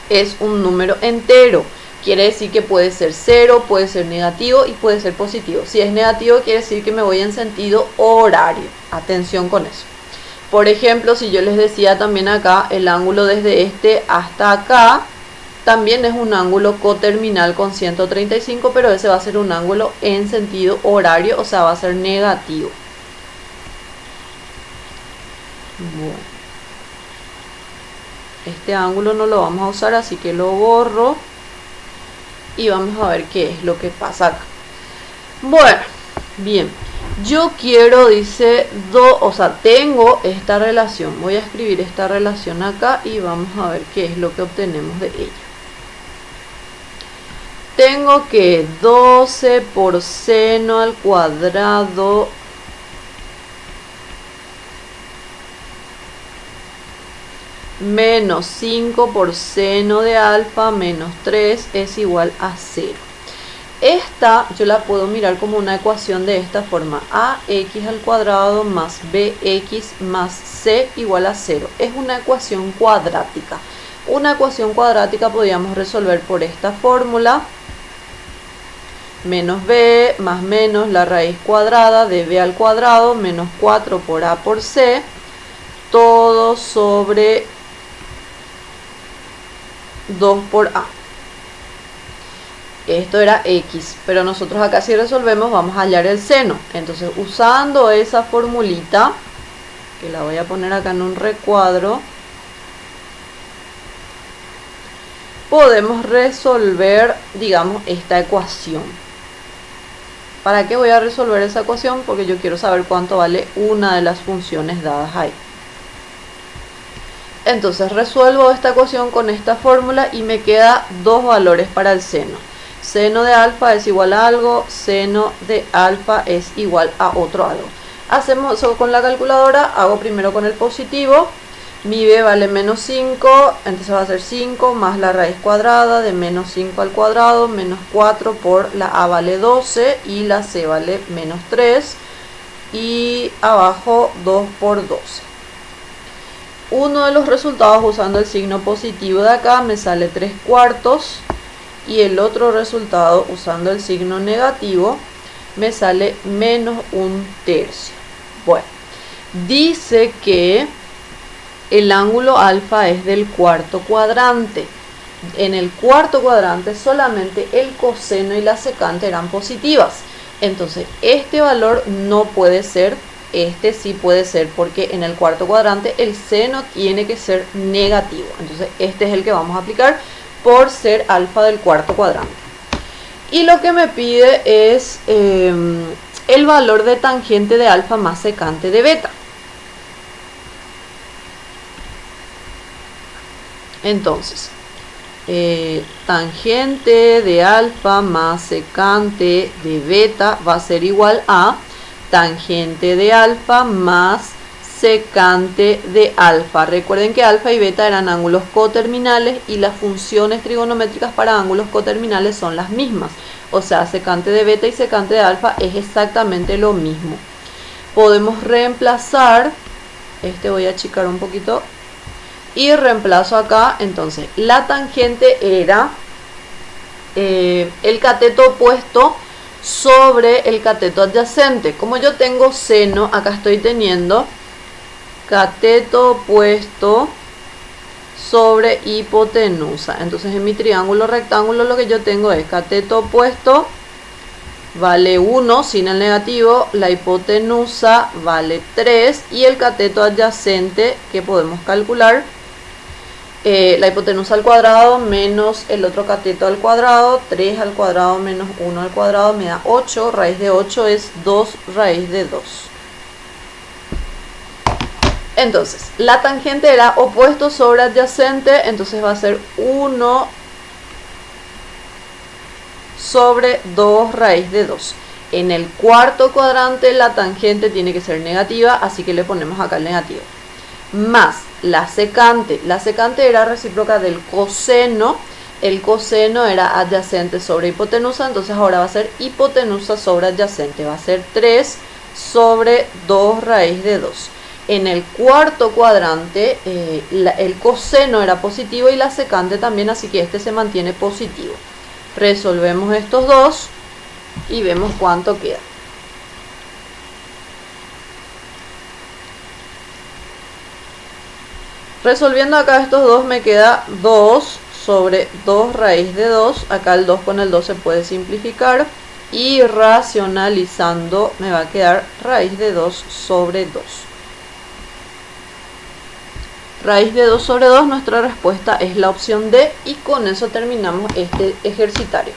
es un número entero, quiere decir que puede ser 0, puede ser negativo y puede ser positivo. Si es negativo quiere decir que me voy en sentido horario. Atención con eso. Por ejemplo, si yo les decía también acá, el ángulo desde este hasta acá también es un ángulo coterminal con 135, pero ese va a ser un ángulo en sentido horario, o sea, va a ser negativo. Bueno. este ángulo no lo vamos a usar, así que lo borro. Y vamos a ver qué es lo que pasa acá. Bueno, bien. Yo quiero, dice, tengo esta relación. Voy a escribir esta relación acá y vamos a ver qué es lo que obtenemos de ella. Tengo que 12 por seno al cuadrado menos 5 por seno de alfa menos 3 es igual a 0. Esta yo la puedo mirar como una ecuación de esta forma: ax al cuadrado más bx más c igual a 0. Es una ecuación cuadrática. Una ecuación cuadrática podríamos resolver por esta fórmula: menos b más menos la raíz cuadrada de b al cuadrado menos 4 por a por c, todo sobre 2 por a. Esto era x, pero nosotros acá si resolvemos vamos a hallar el seno. Entonces, usando esa formulita, que la voy a poner acá en un recuadro, podemos resolver, digamos, esta ecuación. ¿Para qué voy a resolver esa ecuación? Porque yo quiero saber cuánto vale una de las funciones dadas ahí. Entonces resuelvo esta ecuación con esta fórmula y me queda dos valores para el seno. Seno de alfa es igual a algo, seno de alfa es igual a otro algo. Hacemos eso con la calculadora, hago primero con el positivo. Mi b vale menos 5, entonces va a ser 5 más la raíz cuadrada de menos 5 al cuadrado, menos 4 por la a vale 12 y la c vale menos 3. Y abajo 2 por 12. Uno de los resultados usando el signo positivo de acá me sale 3/4 y el otro resultado usando el signo negativo me sale menos 1/3. Bueno, dice que el ángulo alfa es del cuarto cuadrante. En el cuarto cuadrante solamente el coseno y la secante eran positivas. Entonces este valor no puede ser. Este sí puede ser, porque en el cuarto cuadrante el seno tiene que ser negativo. Entonces este es el que vamos a aplicar por ser alfa del cuarto cuadrante. Y lo que me pide es el valor de tangente de alfa más secante de beta. Entonces, tangente de alfa más secante de beta va a ser igual a tangente de alfa más secante de alfa. Recuerden que alfa y beta eran ángulos coterminales y las funciones trigonométricas para ángulos coterminales son las mismas. O sea, secante de beta y secante de alfa es exactamente lo mismo. Podemos reemplazar, voy a achicar un poquito y reemplazo acá. Entonces, la tangente era el cateto opuesto sobre el cateto adyacente. Como yo tengo seno, acá estoy teniendo cateto opuesto sobre hipotenusa. Entonces en mi triángulo rectángulo lo que yo tengo es cateto opuesto vale 1 sin el negativo, la hipotenusa vale 3 y el cateto adyacente que podemos calcular, la hipotenusa al cuadrado menos el otro cateto al cuadrado, 3 al cuadrado menos 1 al cuadrado me da 8, raíz de 8 es 2 raíz de 2. Entonces, la tangente era opuesto sobre adyacente, entonces va a ser 1 sobre 2 raíz de 2. En el cuarto cuadrante la tangente tiene que ser negativa, así que le ponemos acá el negativo. Más la secante. La secante era recíproca del coseno. El coseno era adyacente sobre hipotenusa, entonces ahora va a ser hipotenusa sobre adyacente. Va a ser 3 sobre 2 raíz de 2. En el cuarto cuadrante el coseno era positivo y la secante también, así que este se mantiene positivo. Resolvemos estos dos y vemos cuánto queda. Resolviendo acá estos dos me queda 2 sobre 2 raíz de 2. Acá el 2 con el 2 se puede simplificar. Y racionalizando me va a quedar raíz de 2 sobre 2. Raíz de 2 sobre 2, nuestra respuesta es la opción D y con eso terminamos este ejercitario.